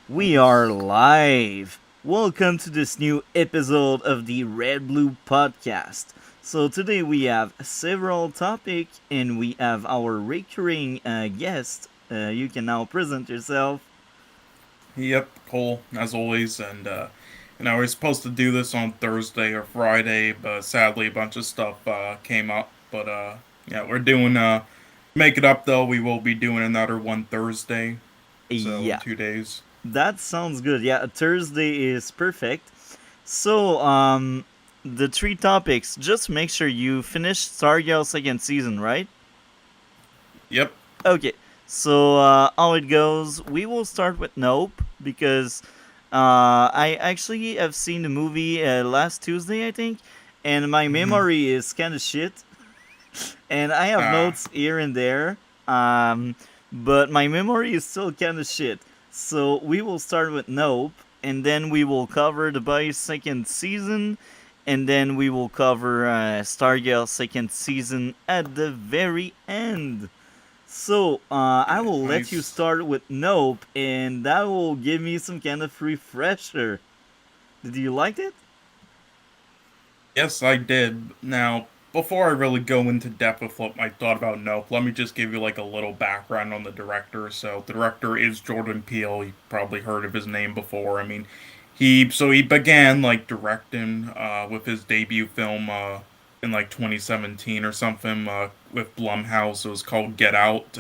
We are live. Welcome to this new episode of the RedBlue Podcast. So today we have several topics and we have our recurring guest. You can now present yourself. Yep, Cole, as always, and we're supposed to do this on Thursday or Friday, but sadly a bunch of stuff came up. But yeah, we're doing make it up though. We will be doing another one Thursday, so in Yeah, 2 days. that sounds good. Yeah, Thursday is perfect. So, the three topics. Just make sure you finish Stargirl second season, right? Yep. Okay, so how it goes, we will start with Nope because I actually have seen the movie last Tuesday, I think, and my Mm-hmm. memory is kind of shit, and I have Ah, notes here and there, um, but my memory is still kind of shit. So we will start with Nope, and then we will cover the boys' second season, and then we will cover Stargirl second season at the very end. So, I will let you nice. start with Nope, and that will give me some kind of refresher. Did you like it? Yes, I did. Now, before I really go into depth with what I thought about Nope, let me just give you like a little background on the director. So, the director is Jordan Peele. You probably heard of his name before. I mean, he began like directing with his debut film in like 2017 or something with Blumhouse. It was called Get Out.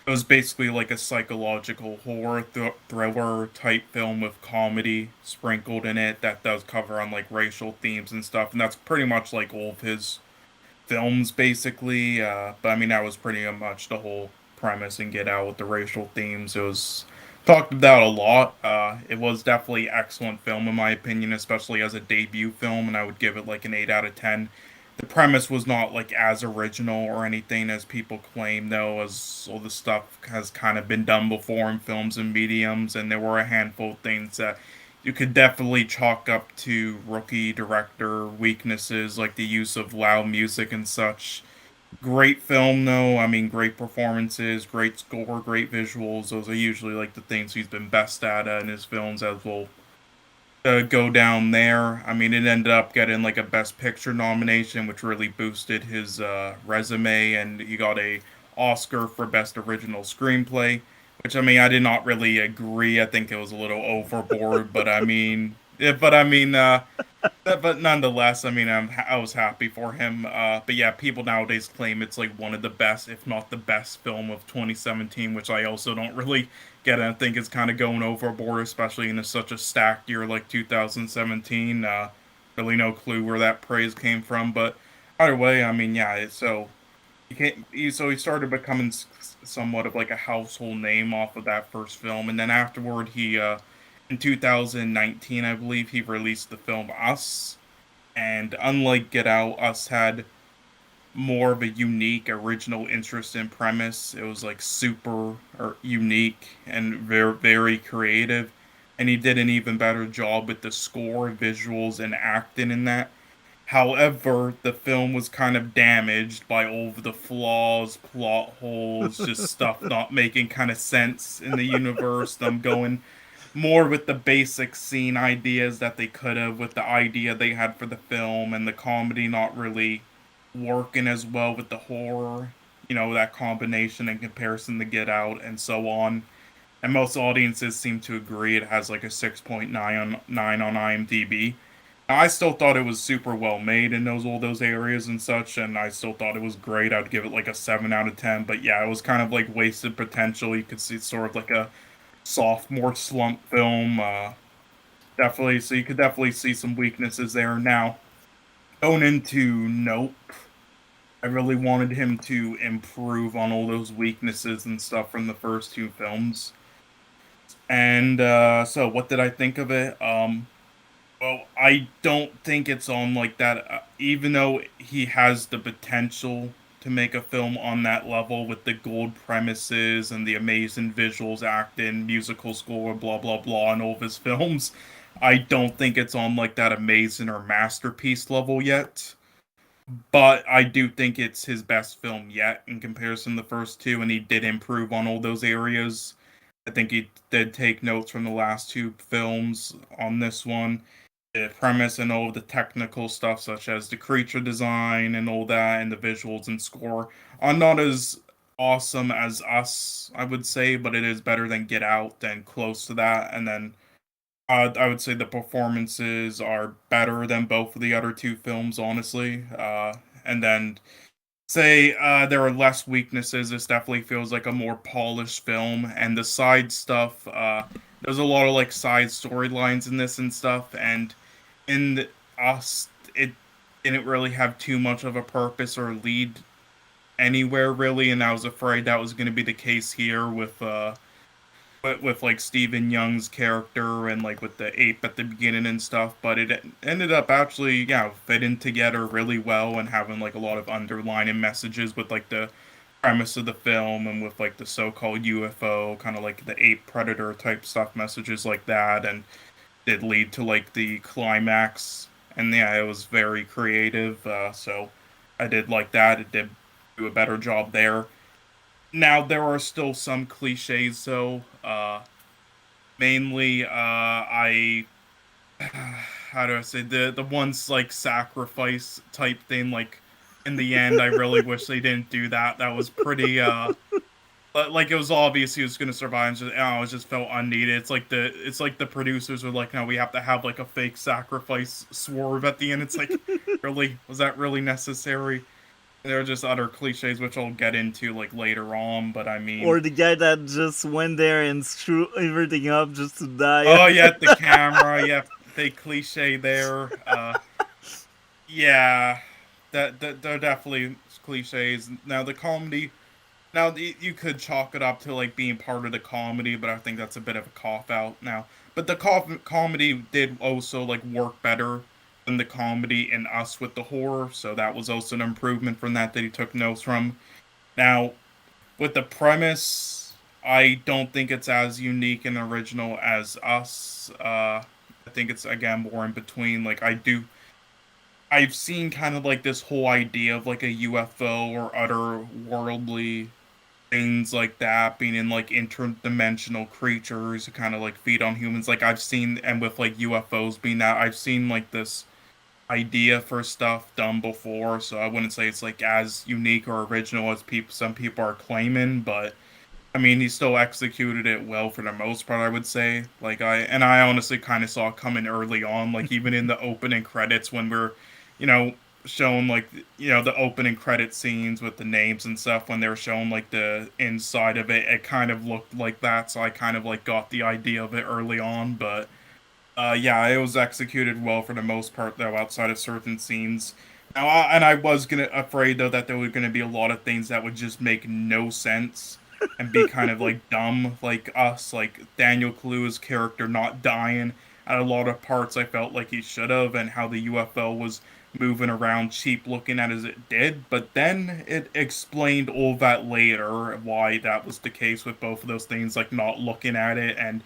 It was basically like a psychological horror thriller type film with comedy sprinkled in it that does cover on like racial themes and stuff, and that's pretty much like all of his films basically. But I mean that was pretty much the whole premise in Get Out with the racial themes. It was talked about a lot. It was definitely excellent film in my opinion, especially as a debut film, and I would give it like an 8 out of 10. The premise was not like as original or anything as people claim, though, as all the stuff has kind of been done before in films and mediums, and there were a handful of things that you could definitely chalk up to rookie director weaknesses, like the use of loud music and such. Great film, though. I mean, great performances, great score, great visuals. Those are usually like the things he's been best at in his films, as we'll go down there. I mean, it ended up getting like a Best Picture nomination, which really boosted his resume, and he got a Oscar for Best Original Screenplay. Which I mean, I did not really agree. I think it was a little overboard, but I mean, but nonetheless, I mean, I was happy for him. But yeah, people nowadays claim it's like one of the best, if not the best, film of 2017, which I also don't really get. I think it's kind of going overboard, especially in such a stacked year like 2017. Really no clue where that praise came from, but either way, I mean, yeah. So he started becoming somewhat of like a household name off of that first film, and then afterward, he in 2019, I believe, he released the film Us, and unlike Get Out, Us had more of a unique, original interest in premise. It was like super or unique and very, very creative. And he did an even better job with the score, visuals, and acting in that. However, the film was kind of damaged by all of the flaws, plot holes, just stuff not making kind of sense in the universe. Them going more with the basic scene ideas that they could have, with the idea they had for the film, and the comedy not really working as well with the horror. You know, that combination in comparison to Get Out and so on. And most audiences seem to agree it has like a 6.9 on IMDb. I still thought it was super well made in those all those areas and such, and I still thought it was great. I'd give it like a 7 out of 10. But yeah, it was kind of like wasted potential. You could see it's sort of like a sophomore slump film. Definitely, so you could definitely see some weaknesses there. Now, going into Nope, I really wanted him to improve on all those weaknesses and stuff from the first two films. And so, what did I think of it? Well, I don't think it's on like that. Even though he has the potential to make a film on that level with the gold premises and the amazing visuals, acting, musical score, blah blah blah, in all of his films, I don't think it's on like that amazing or masterpiece level yet. But I do think it's his best film yet in comparison to the first two, and he did improve on all those areas. I think he did take notes from the last two films on this one. The premise and all of the technical stuff, such as the creature design and all that, and the visuals and score, are not as awesome as Us, I would say, but it is better than Get Out and close to that. And then I would say the performances are better than both of the other two films, honestly. And then say there are less weaknesses. This definitely feels like a more polished film, and the side stuff. There's a lot of like side storylines in this and stuff, and in Us, it didn't really have too much of a purpose or lead anywhere really, and I was afraid that was going to be the case here with like Stephen Young's character and like with the ape at the beginning and stuff, but it ended up actually fitting together really well and having like a lot of underlining messages with like the premise of the film and with like the so-called UFO kind of like the ape predator type stuff messages like that, and did lead to like the climax. And yeah, it was very creative, so I did like that. It did do a better job there. Now there are still some cliches though. Mainly, I how do I say the ones like sacrifice type thing. Like in the end, I really wish they didn't do that. That was pretty like it was obvious he was gonna survive. And just, oh, it just felt unneeded. It's like the producers were like, no, we have to have like a fake sacrifice swerve at the end. It's like, really, was that really necessary? There are just other cliches which I'll get into like later on, but I mean, Or the guy that just went there and screwed everything up just to die. oh yeah, the camera, yeah, fake cliche there. Yeah, that they're definitely cliches. Now the comedy, now you could chalk it up to like being part of the comedy, but I think that's a bit of a cop out now. But the comedy did also like work better than the comedy in Us with the horror, so that was also an improvement from that he took notes from. Now with the premise, I don't think it's as unique and original as Us. I think it's again more in between. I've seen kind of like this whole idea of like a UFO or other worldly things like that being in like interdimensional creatures who kind of like feed on humans. Like I've seen, and with like UFOs being that, I've seen like this idea for stuff done before. So I wouldn't say it's like as unique or original as some people are claiming, but I mean, he still executed it well for the most part, I would say. I honestly kind of saw it coming early on, like even in the opening credits when we're, you know, shown like, the opening credit scenes with the names and stuff when they were showing like the inside of it, it kind of looked like that. So I kind of like got the idea of it early on, but yeah, it was executed well for the most part, though, outside of certain scenes. Now, I was gonna afraid though that there were gonna be a lot of things that would just make no sense and be kind of like dumb, like Us, like Daniel Kaluuya's character not dying at a lot of parts. I felt like he should have, and how the UFO was moving around cheap looking at as it did. But then it explained all that later why that was the case with both of those things, like not looking at it and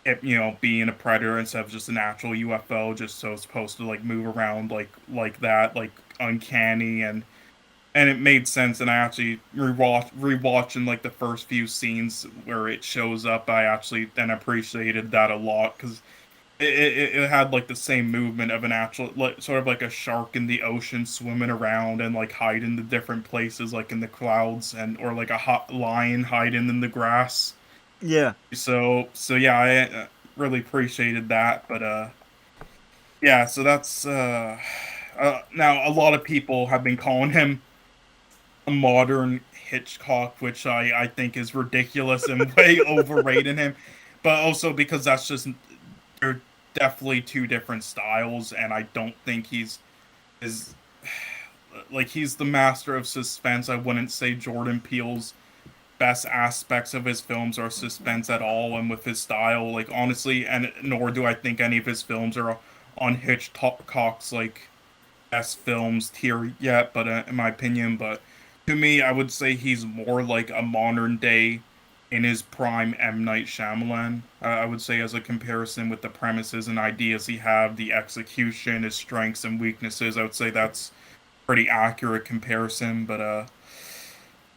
it, being a predator instead of just an actual UFO, just so it's supposed to like move around like that, like uncanny, and it made sense. And I actually rewatching like the first few scenes where it shows up. I actually then appreciated that a lot because it had like the same movement of an actual like sort of like a shark in the ocean swimming around and like hiding the different places like in the clouds and or like a hot lion hiding in the grass. Yeah. So yeah, I really appreciated that. But yeah, so that's now a lot of people have been calling him a modern Hitchcock, which I think is ridiculous and way overrating him. But also because that's just they're definitely two different styles, and I don't think is like he's the master of suspense. I wouldn't say Jordan Peele's best aspects of his films are suspense at all, and with his style, like honestly, and nor do I think any of his films are on Hitchcock's like best films tier yet. But in my opinion, but to me, I would say he's more like a modern day, in his prime M. Night Shyamalan. I would say as a comparison with the premises and ideas he have, the execution, his strengths and weaknesses. I would say that's pretty accurate comparison. But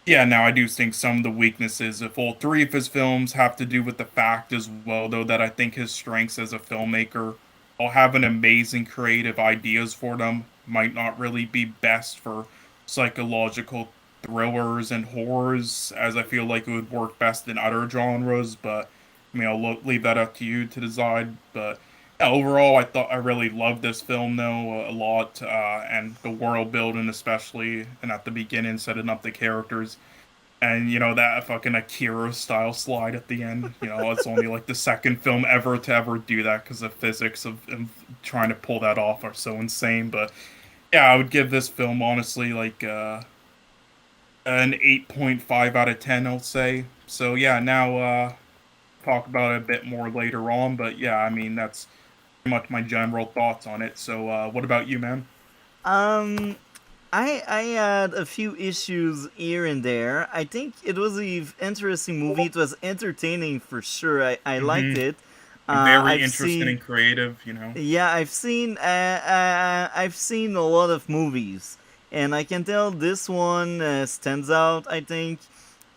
Yeah, now I do think some of the weaknesses of all three of his films have to do with the fact as well, though, that I think his strengths as a filmmaker, while having amazing creative ideas for them, might not really be best for psychological thrillers and horrors, as I feel like it would work best in other genres. But I mean, leave that up to you to decide. But yeah, overall, I thought I really loved this film though a lot, and the world building especially, and at the beginning setting up the characters. And that fucking Akira style slide at the end. It's only like the second film ever to ever do that because the physics of trying to pull that off are so insane. But yeah, I would give this film honestly like an 8.5 out of 10, I'll say. So yeah, now talk about it a bit more later on. But yeah, I mean that's pretty much my general thoughts on it. So what about you, man? Um, I had a few issues here and there. I think it was an interesting movie. It was entertaining for sure. I liked Mm-hmm. it. Very I've interesting seen and creative. Yeah, I've seen a lot of movies, and I can tell this one stands out. I think,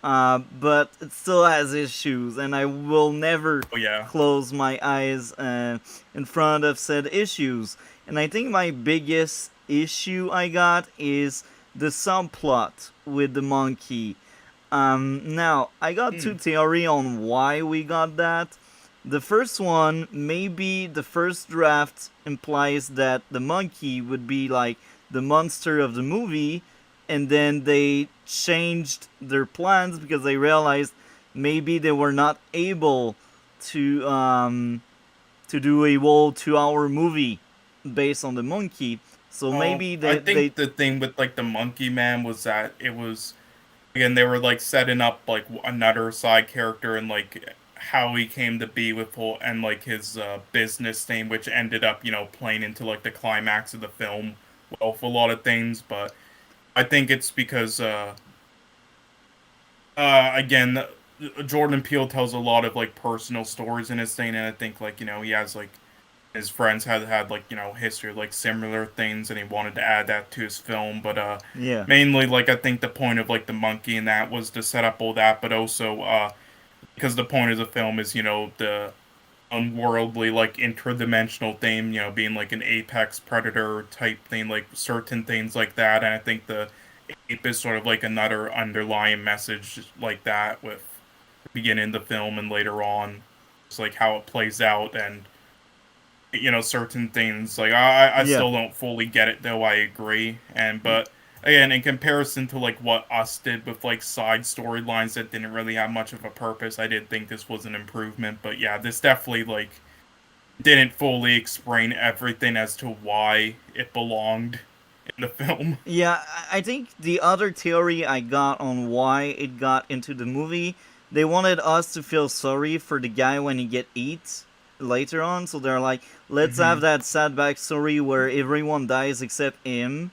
but it still has issues, and I will never Oh yeah. close my eyes in front of said issues. And I think my biggest issue I got is the subplot with the monkey. Now, I got two Hmm. theory on why we got that. The first one, maybe the first draft implies that the monkey would be like the monster of the movie, and then they changed their plans because they realized maybe they were not able to do a whole 2 hour movie based on the monkey. So maybe I they think the thing with like the Monkey Man was that it was again they were like setting up like another side character and like how he came to be with whole and like his business name, which ended up playing into like the climax of the film well for a lot of things. But I think it's because again Jordan Peele tells a lot of like personal stories in his thing, and I think like he has like his friends had like history of, like similar things and he wanted to add that to his film. But yeah. mainly like I think the point of like the monkey and that was to set up all that, but also because the point of the film is the unworldly like interdimensional thing, being like an apex predator type thing, like certain things like that. And I think the ape is sort of like another underlying message like that with the beginning of the film and later on it's like how it plays out. And certain things like I Yeah. still don't fully get it though. I agree. And but again, in comparison to like what us did with like side storylines that didn't really have much of a purpose, I did think this was an improvement. But yeah, this definitely like didn't fully explain everything as to why it belonged in the film. Yeah, I think the other theory I got on why it got into the movie, they wanted us to feel sorry for the guy when he get eat later on. So they're like, let's have Hmm. that sad backstory where everyone dies except him.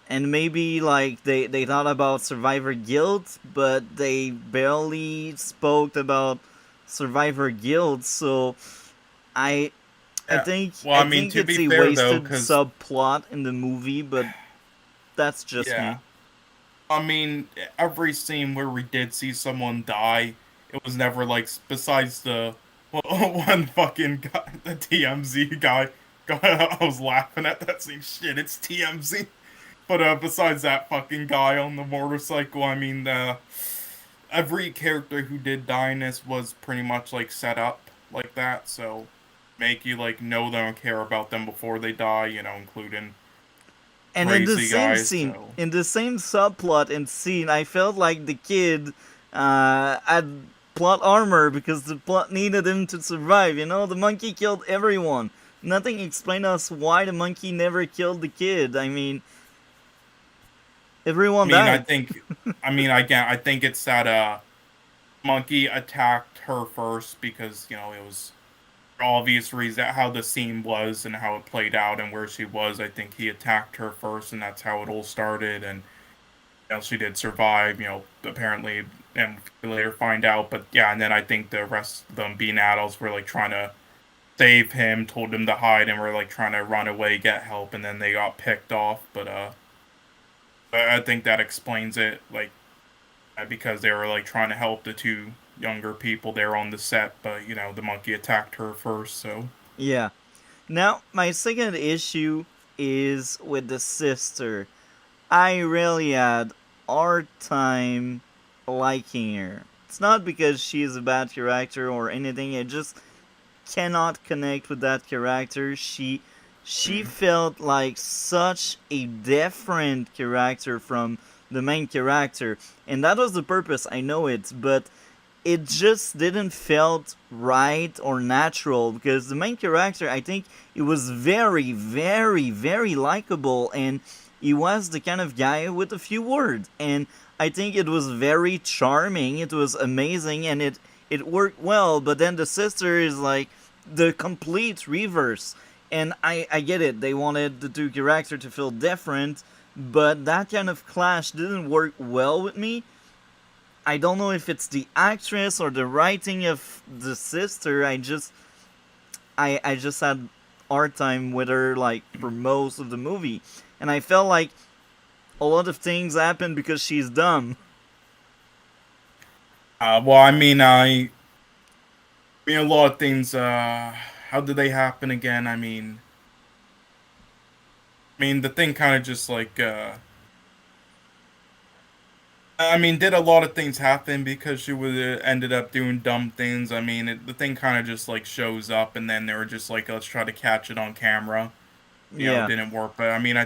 And maybe like they thought about survivor guilt, but they barely spoke about survivor guilt. So I Yeah. Well, I I mean, think to it's be a fair though, wasted because subplot in the movie, but that's just yeah, me. I mean, every scene where we did see someone die, it was never like besides the one fucking guy, the TMZ guy. I was laughing at that scene. Shit, it's TMZ. But besides that fucking guy on the motorcycle, I mean, every character who did die in this was pretty much like set up like that, so make you like know them and care about them before they die, including And in the crazy same guys. scene, So. in the same subplot and scene, I felt like the kid had plot armor because the plot needed him to survive. You know, the monkey killed everyone. Nothing explained us why the monkey never killed the kid. I mean, I everyone mean, died. I think it's that monkey attacked her first because it was for obvious reason how the scene was and how it played out and where she was. I think he attacked her first, and that's how it all started. And she did survive. Apparently, and we later find out. But yeah, and then I think the rest of them being adults were like trying to save him, told him to hide, and were like trying to run away, get help, and then they got picked off. But I think that explains it. Like because they were like trying to help the two younger people there on the set, but the monkey attacked her first. So Yeah. Now, my second issue is with the sister. I really had hard time liking her. It's not because she is a bad character or anything. I just cannot connect with that character. She mm, felt like such a different character from the main character, and that was the purpose. I know it, but it just didn't felt right or natural because the main character, I think, it was very, very, very likable, and he was the kind of guy with a few words, and I think it was very charming. It was amazing, and it worked well. But then the sister is like the complete reverse, and I get it. They wanted the two characters to feel different, but that kind of clash didn't work well with me. I don't know if it's the actress or the writing of the sister. I just had hard time with her like for most of the movie, and I felt like a lot of things happen because she's dumb. well, I mean, a lot of things. How did they happen again? I mean, the thing kind of just like. I mean, did a lot of things happen because she would ended up doing dumb things? I mean, the thing kind of just like shows up, and then they were just like, let's try to catch it on camera. It Yeah, didn't work. But I mean,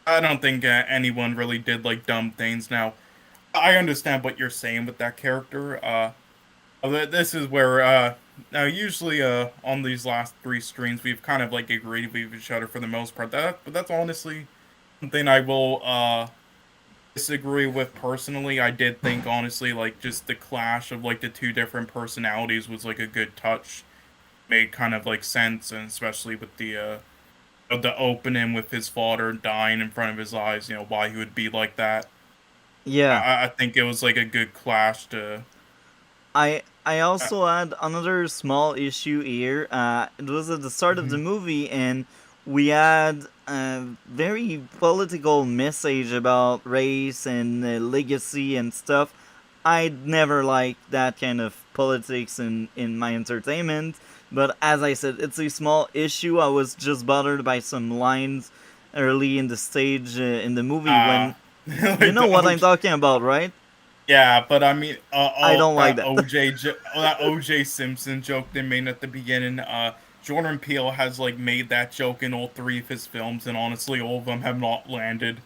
I don't think anyone really did like dumb things. Now, I understand what you're saying with that character. This is where now usually on these last three streams we've kind of like agreed with each other for the most part. But that's honestly something I will disagree with personally. I did think honestly like just the clash of like the two different personalities was like a good touch. Made kind of like sense, and especially with the opening with his father dying in front of his eyes, why he would be like that. yeah. I think it was like a good clash to. I Uh, also had another small issue here. It was at the start of the mhm. movie, and we had a very political message about race and legacy and stuff. I'd never liked that kind of politics in my entertainment, but as I said, it's a small issue. I was just bothered by some lines early in the stage in the movie when you like know the what I'm OJ, talking about, right? yeah, but I mean, I don't like that. that OJ Simpson joke they made at the beginning. Jordan Peele has like made that joke in all three of his films, and honestly, all of them have not landed.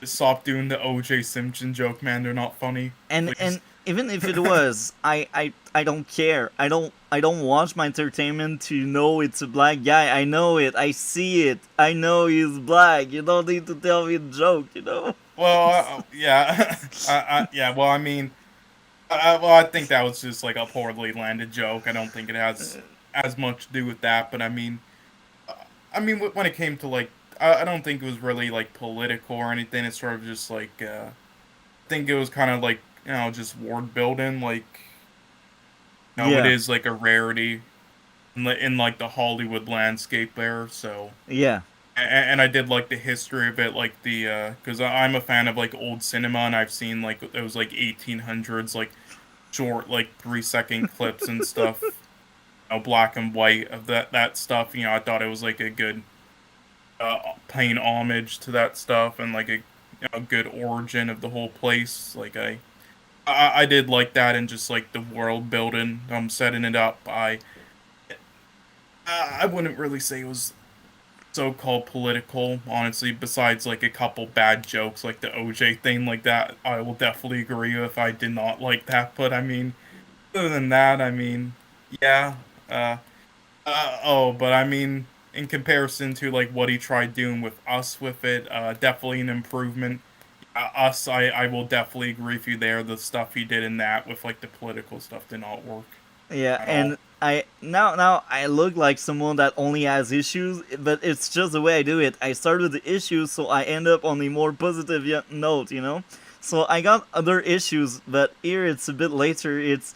Just stop doing the OJ Simpson joke, man. They're not funny, please. And even if it was, I don't care. I don't watch my entertainment to know it's a black guy. I know it. I see it. I know he's black. You don't need to tell me the joke. You know. Well, yeah, yeah. Well, I mean, I think that was just like a poorly landed joke. I don't think it has as much to do with that. But uh, when it came to like, I don't think it was really like political or anything. It's sort of just like, I think it was kind of like just ward building. Like, it Yeah. is like a rarity in like the Hollywood landscape there. So. Yeah. And I did like the history of it, like because I'm a fan of like old cinema, and I've seen like those like 1800s like short like 3 second clips and stuff, black and white of that stuff. I thought it was like a good paying homage to that stuff, and like a good origin of the whole place. Like I did like that, and just like the world building, setting it up. I wouldn't really say it was so-called political, honestly, besides like a couple bad jokes like the OJ thing like that. I will definitely agree if I did not like that. But I mean, other than that, I mean, yeah. Uh, but I mean, in comparison to like what he tried doing with us with it, definitely an improvement. I will definitely agree with you there. The stuff he did in that with like the political stuff did not work Yeah. at And all. I now I look like someone that only has issues, but it's just the way I do it. I start with the issues, so I end up on a more positive note. You know. So I got other issues, but here it's a bit later. It's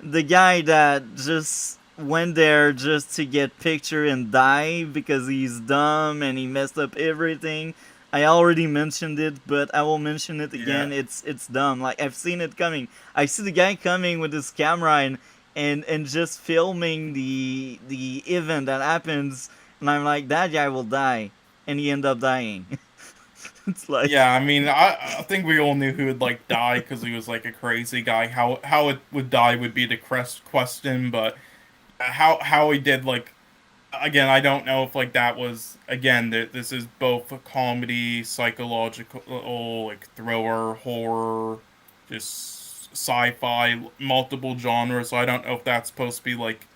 the guy that just went there just to get picture and die because he's dumb and he messed up everything. I already mentioned it, but I will mention it Yeah. again. It's dumb. Like I've seen it coming. I see the guy coming with his camera and just filming the event that happens, and I'm like, that guy will die, and he end up dying. It's like, Yeah, I mean, I think we all knew he would like die because he was like a crazy guy. How it would die would be the question, but how he did like again, I don't know if like that was again that this is both a comedy, psychological, like thriller, horror, just sci-fi, multiple genres. So I don't know if that's supposed to be like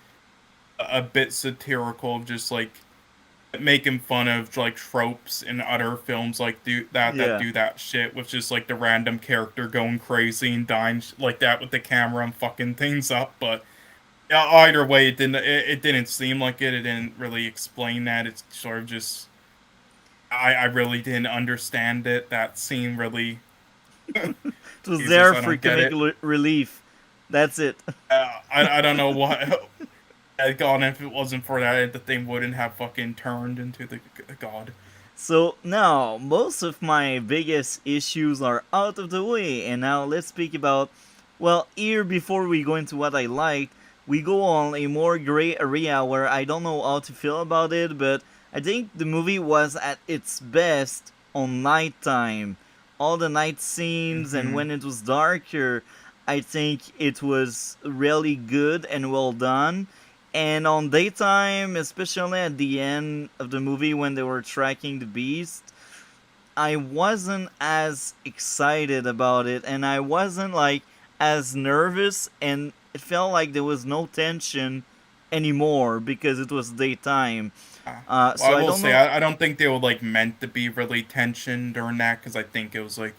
a bit satirical, just like making fun of like tropes in other films like that yeah. do that shit with just like the random character going crazy and dying like that with the camera and fucking things up. But yeah, either way, it didn't seem like it. It didn't really explain that. It's sort of just I really didn't understand it. That scene really It was Jesus, there I for don't get comic it. relief. That's it. I don't know what. God, if it wasn't for that, the thing wouldn't have fucking turned into the god. So now most of my biggest issues are out of the way, and now let's speak about. Well, here before we go into what I liked, we go on a more gray area where I don't know how to feel about it, but I think the movie was at its best on nighttime. All the night scenes and Hmm. when it was darker, I think it was really good and well done. And on daytime, especially at the end of the movie when they were tracking the beast, I wasn't as excited about it and I wasn't like as nervous, and it felt like there was no tension anymore because it was daytime. Well, So I I will don't say know. I don't think they were like meant to be really tension during that because I think it was like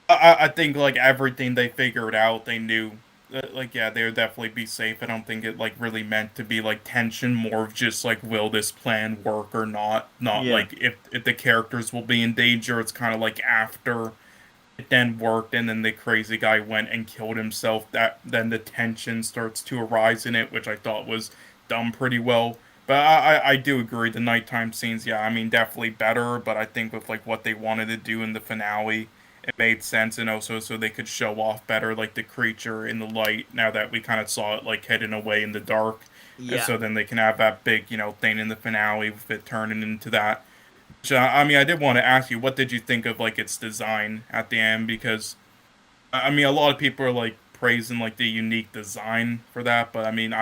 I think like everything they figured out, they knew like yeah, they would definitely be safe. I don't think it like really meant to be like tension, more of just like will this plan work or not? Not Yeah. like if the characters will be in danger. It's kind of like after it then worked and then the crazy guy went and killed himself, that then the tension starts to arise in it, which I thought was done pretty well. But I do agree the nighttime scenes, yeah, I mean definitely better, but I think with like what they wanted to do in the finale, it made sense, and also so they could show off better like the creature in the light now that we kind of saw it like heading away in the dark. And Yeah. so then they can have that big, thing in the finale with it turning into that. So, I mean, I did want to ask you, what did you think of like its design at the end? Because I mean, a lot of people are like praising like the unique design for that, but I mean,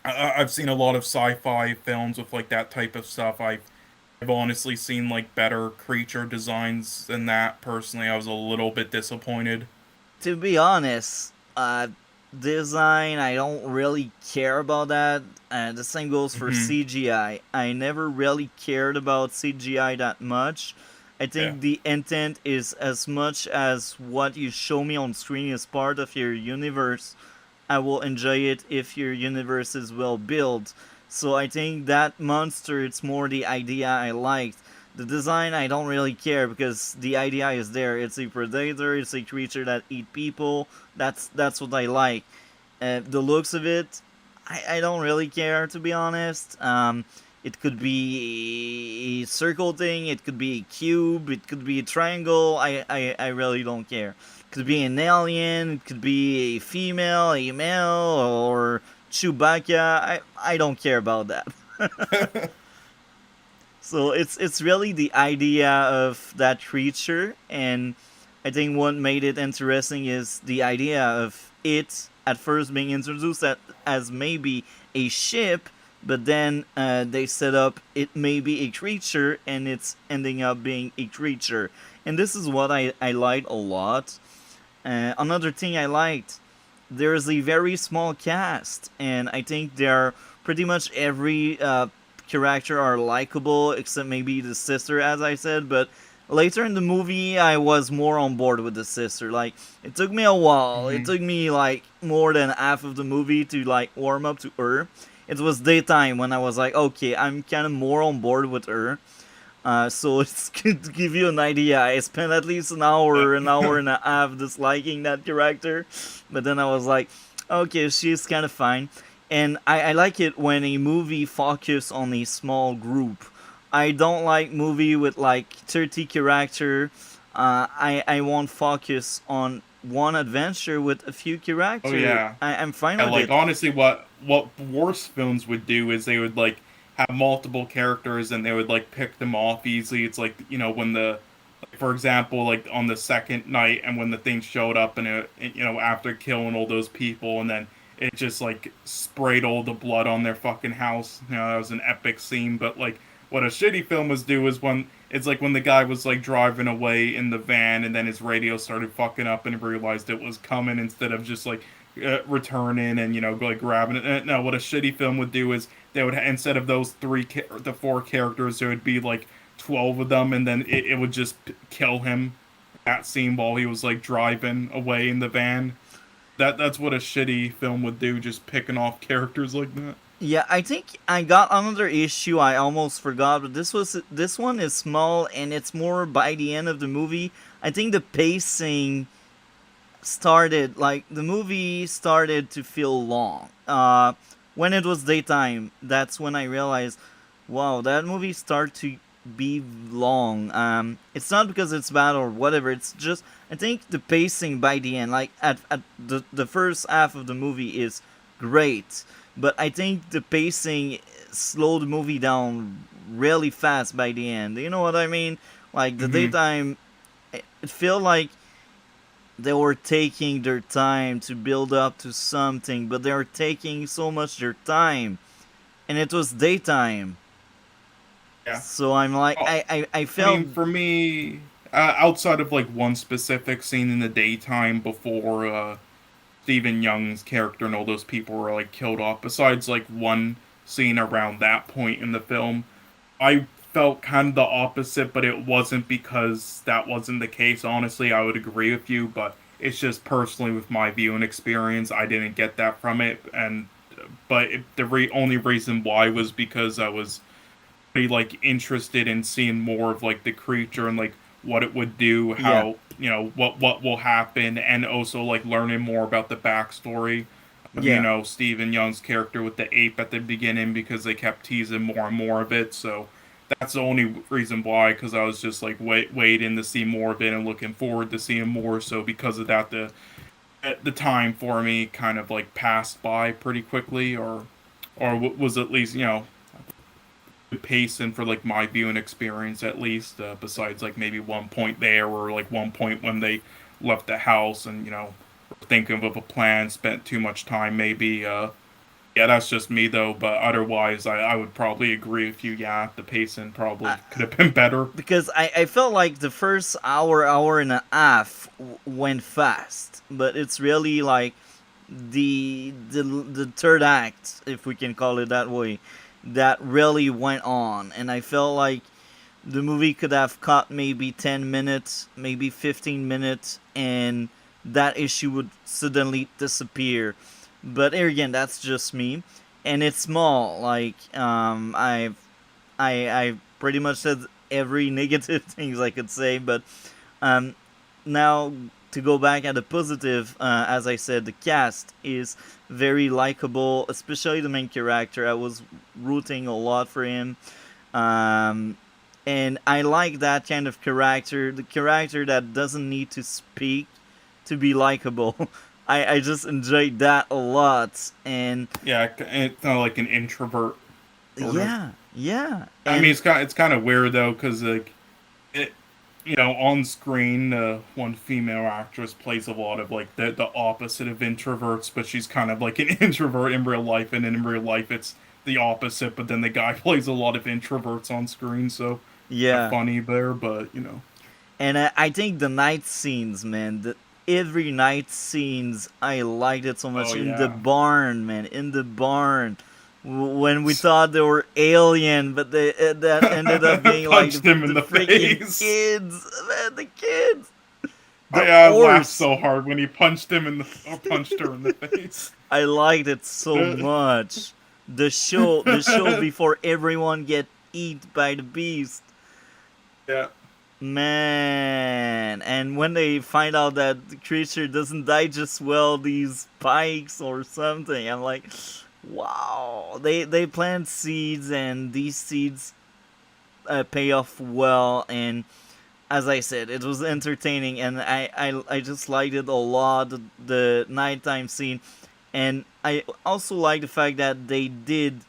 I've seen a lot of sci-fi films with like that type of stuff. I've honestly seen like better creature designs than that. Personally, I was a little bit disappointed. To be honest, design, I don't really care about that. The same goes for Hmm. CGI. I never really cared about CGI that much. I Yeah. think the intent is as much as what you show me on screen is part of your universe. I will enjoy it if your universe is well built. So I think that monster, it's more the idea I liked. The design, I don't really care because the idea is there. It's a predator. It's a creature that eat people. That's what I like. The looks of it, I don't really care, to be honest. It could be a circle thing. It could be a cube. It could be a triangle. I really don't care. It could be an alien. It could be a female, a male, or Chewbacca. I don't care about that. So it's really the idea of that creature, and I think what made it interesting is the idea of it at first being introduced as maybe a ship, but then they set up it may be a creature, and it's ending up being a creature, and this is what I liked a lot. Another thing I liked, there's a very small cast, and I think they're pretty much every character are likable except maybe the sister, as I said. But later in the movie, I was more on board with the sister. Like it took me a while. It Hmm. took me like more than half of the movie to like warm up to her. It was daytime when I was like, okay, I'm kind of more on board with her. So it's good to give you an idea. I spent at least an hour and a half disliking that character, but then I was like, okay, she's kind of fine. And I like it when a movie focuses on a small group. I don't like movie with like 30 character. I won't focus on one adventure with a few Oh character. yeah. I'm fine Yeah, with like it. honestly, what worse films would do is they would like have multiple characters and they would like pick them off easily. It's like when like, for example, like on the second night and when the thing showed up and after killing all those people and then it just like sprayed all the blood on their fucking house. That was an epic scene. But like what a shitty film was do is when it's like when the guy was like driving away in the van and then his radio started fucking up and he realized it was coming instead of just like returning and go like grabbing it. No, what a shitty film would do is they would instead of those the four characters, there would be like 12 of them, and then it would just kill him. That scene while he was like driving away in the van. That's what a shitty film would do, just picking off characters like that. Yeah, I think I got another issue I almost forgot, but this one is small and it's more by the end of the movie. I think the pacing started like the movie started to feel long. When it was daytime, that's when I realized, wow, that movie started to be long. It's not because it's bad or whatever. It's just I think the pacing by the end, like at the first half of the movie is great, but I think the pacing slowed the movie down really fast by the end. You know what I mean? Like the Hmm. daytime, it felt like they were taking their time to build up to something, but they were taking so much their time, and it was daytime. Yeah. So I'm like, Oh, I I felt, mean, for me, outside of like one specific scene in the daytime before Stephen Young's character and all those people were like killed off, besides like one scene around that point in the film, I felt kind of the opposite, but it wasn't because that wasn't the case. Honestly, I would agree with you, but it's just personally with my viewing experience, I didn't get that from it, and but only reason why was because I was pretty like interested in seeing more of like the creature and like what it would do, yeah, how what will happen, and also like learning more about the backstory of yeah, Stephen Young's character with the ape at the beginning because they kept teasing more and more of it. So that's the only reason why, because I was just like waiting to see more of it and looking forward to seeing more. So because of that, the time for me kind of like passed by pretty quickly, or was at least pacing for like my viewing experience at least. Besides like maybe one point there, or like one point when they left the house and were thinking of a plan, spent too much time maybe. Yeah, that's just me though. But otherwise, I would probably agree with you. Yeah, the pacing I, probably could have been better. because I felt like the first hour and a half went fast, but it's really like the third act, if we can call it that way, that really went on, and I felt like the movie could have cut maybe 10 minutes, maybe 15 minutes, and that issue would suddenly disappear. But here again, that's just me, and it's small. Like I pretty much said every negative things I could say, but um, now to go back at the positive, as I said, the cast is very likable, especially the main character. I was rooting a lot for him. Um, and I like that kind of character, the character that doesn't need to speak to be likable. I just enjoyed that a lot, and Yeah, it's not like an introvert sort of. yeah, yeah, I mean, and it's kind of weird though, because like it, on screen, one female actress plays a lot of like the opposite of introverts, but she's kind of like an introvert in real life, and in real life it's the opposite. But then the guy plays a lot of introverts on screen, so yeah, funny there. But and I think the night scenes, man, every night scenes, I liked it so oh much. In the yeah, barn, man, in the barn, when we thought they were alien, but that ended up being like punched him in the the freaking face. kids, man, the kids, the I laughed horse. so hard when he punched him in the or punched her in the face. I liked it so much. The show before everyone get eat by the beast. Yeah. Man, and when they find out that the creature doesn't digest well these spikes or something, I'm like, wow. They plant seeds, and these seeds pay off well, and as I said, it was entertaining, and I just liked it a lot. The nighttime scene, and I also like the fact that they did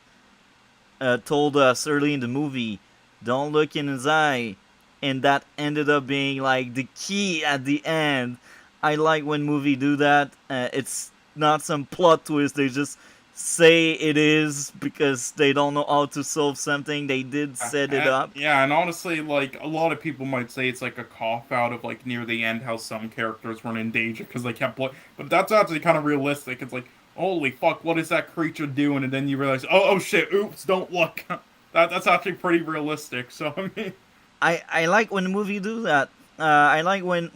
told us early in the movie, don't look in his eye, and that ended up being like the key at the end. I like when movie do that. It's not some plot twist. They just say it is because they don't know how to solve something. They did set it up. Yeah, and honestly, like a lot of people might say it's like a cop out of like near the end how some characters weren't in danger because they kept but that's actually kind of realistic. It's like, holy fuck, what is that creature doing? And then you realize, oh shit, oops, don't look. That's actually pretty realistic. So I mean, I like when the movie do that. I like when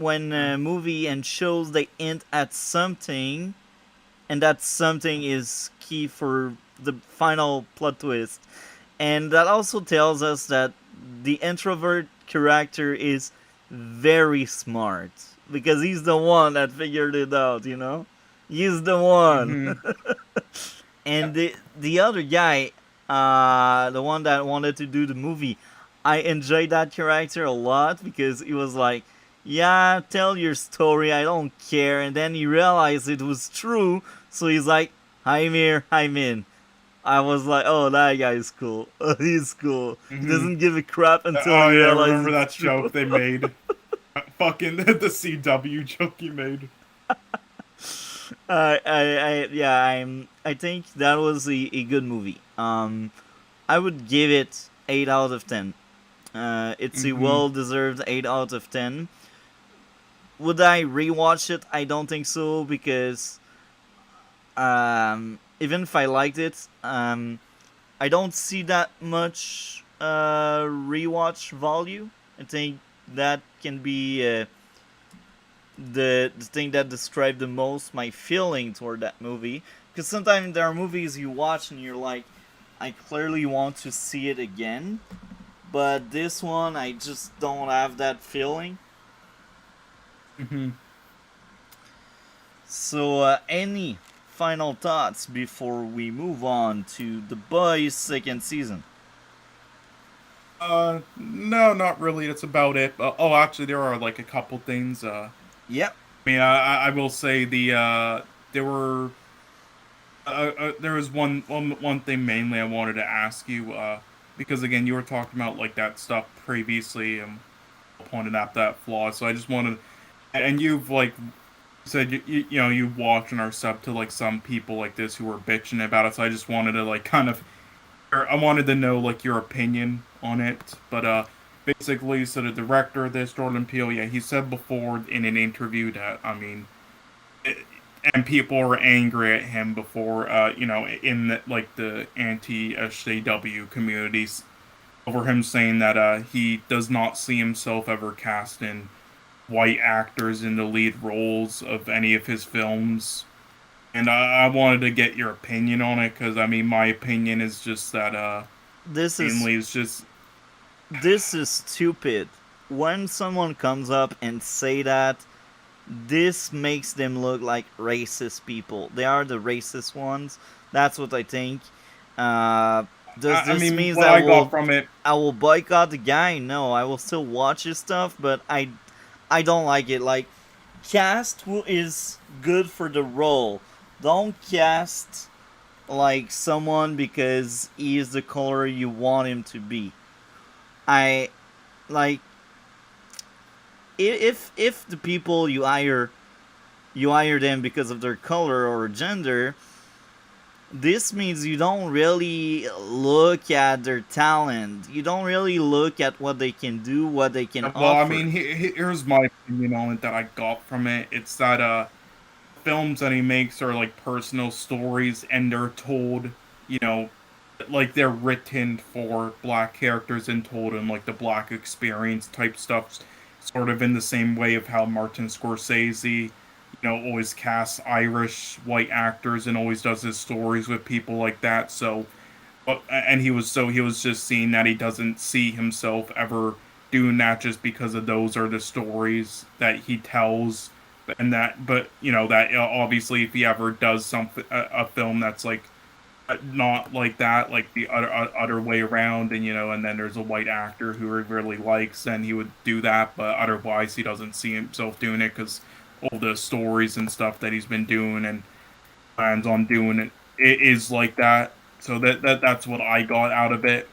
movie and shows they hint at something, and that something is key for the final plot twist. And that also tells us that the introvert character is very smart because he's the one that figured it out, you know? He's the one. mm-hmm. And the other guy, the one that wanted to do the movie, I enjoyed that character a lot because he was like, "Yeah, tell your story. I don't care." And then he realized it was true, so he's like, "I'm here. I'm in." I was like, "Oh, that guy is cool. He's cool. He Mm-hmm. doesn't give a crap until Oh he yeah, realizes remember that it's true." joke they made? Fucking the CW joke you made. Yeah, I think that was a good movie. I would give it 8 out of 10. It's a Mm-hmm. well-deserved 8 out of 10. Would I rewatch it? I don't think so because even if I liked it, I don't see that much rewatch value. I think that can be the thing that described the most my feeling toward that movie. Because sometimes there are movies you watch and you're like, I clearly want to see it again. But this one, I just don't have that feeling. Mm-hmm. So, any final thoughts before we move on to The Boys' second season? No, not really. That's about it. Oh, actually, there are like a couple things. Yep. I mean, I will say there were there was one thing mainly I wanted to ask you because again you were talking about like that stuff previously and pointed out that flaw. So I just wanted, and you've like said you know you watch and are sub to like some people like this who were bitching about it. So I just wanted to like kind of I wanted to know like your opinion on it. But basically, so the director of this, Jordan Peele, yeah, he said before in an interview that I mean and people were angry at him before, you know, in the, like the anti-SJW communities over him saying that he does not see himself ever casting white actors in the lead roles of any of his films. And I wanted to get your opinion on it because I mean, my opinion is just that This is mainly it's just this is stupid. When someone comes up and say that, this makes them look like racist people. They are the racist ones. That's what I think. Uh, does I this mean, mean what that I got from it. I will boycott the guy? No, I will still watch his stuff, but I don't like it. Like, cast who is good for the role. Don't cast like someone because he is the color you want him to be. I like if the people you hire them because of their color or gender, this means you don't really look at their talent. You don't really look at what they can do, what they can Well, I offer. mean, here's my opinion on it that I got from it. It's that films that he makes are like personal stories and they're told, you know, like they're written for black characters and told in like the black experience type stuff, sort of in the same way of how Martin Scorsese, always casts Irish white actors and always does his stories with people like that. So, but and he was just seeing that he doesn't see himself ever doing that just because of those are the stories that he tells and that but that obviously if he ever does something a film that's like not like that, like the other way around, and and then there's a white actor who he really likes, and he would do that, but otherwise he doesn't see himself doing it because all the stories and stuff that he's been doing and plans on doing it is like that. So that's what I got out of it,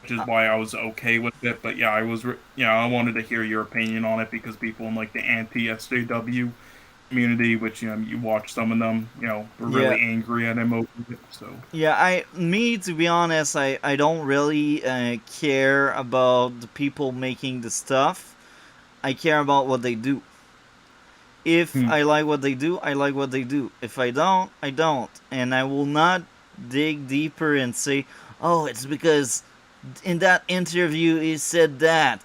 which is Uh, why I was okay with it. But yeah, I wanted to hear your opinion on it because people in like the anti SJW community, which you watch some of them, were yeah, really angry at him over it. So. yeah. Me, to be honest, I don't really care about the people making the stuff. I care about what they do. If Hmm. I like what they do, I like what they do. If I don't, I don't. And I will not dig deeper and say, oh, it's because in that interview he said that.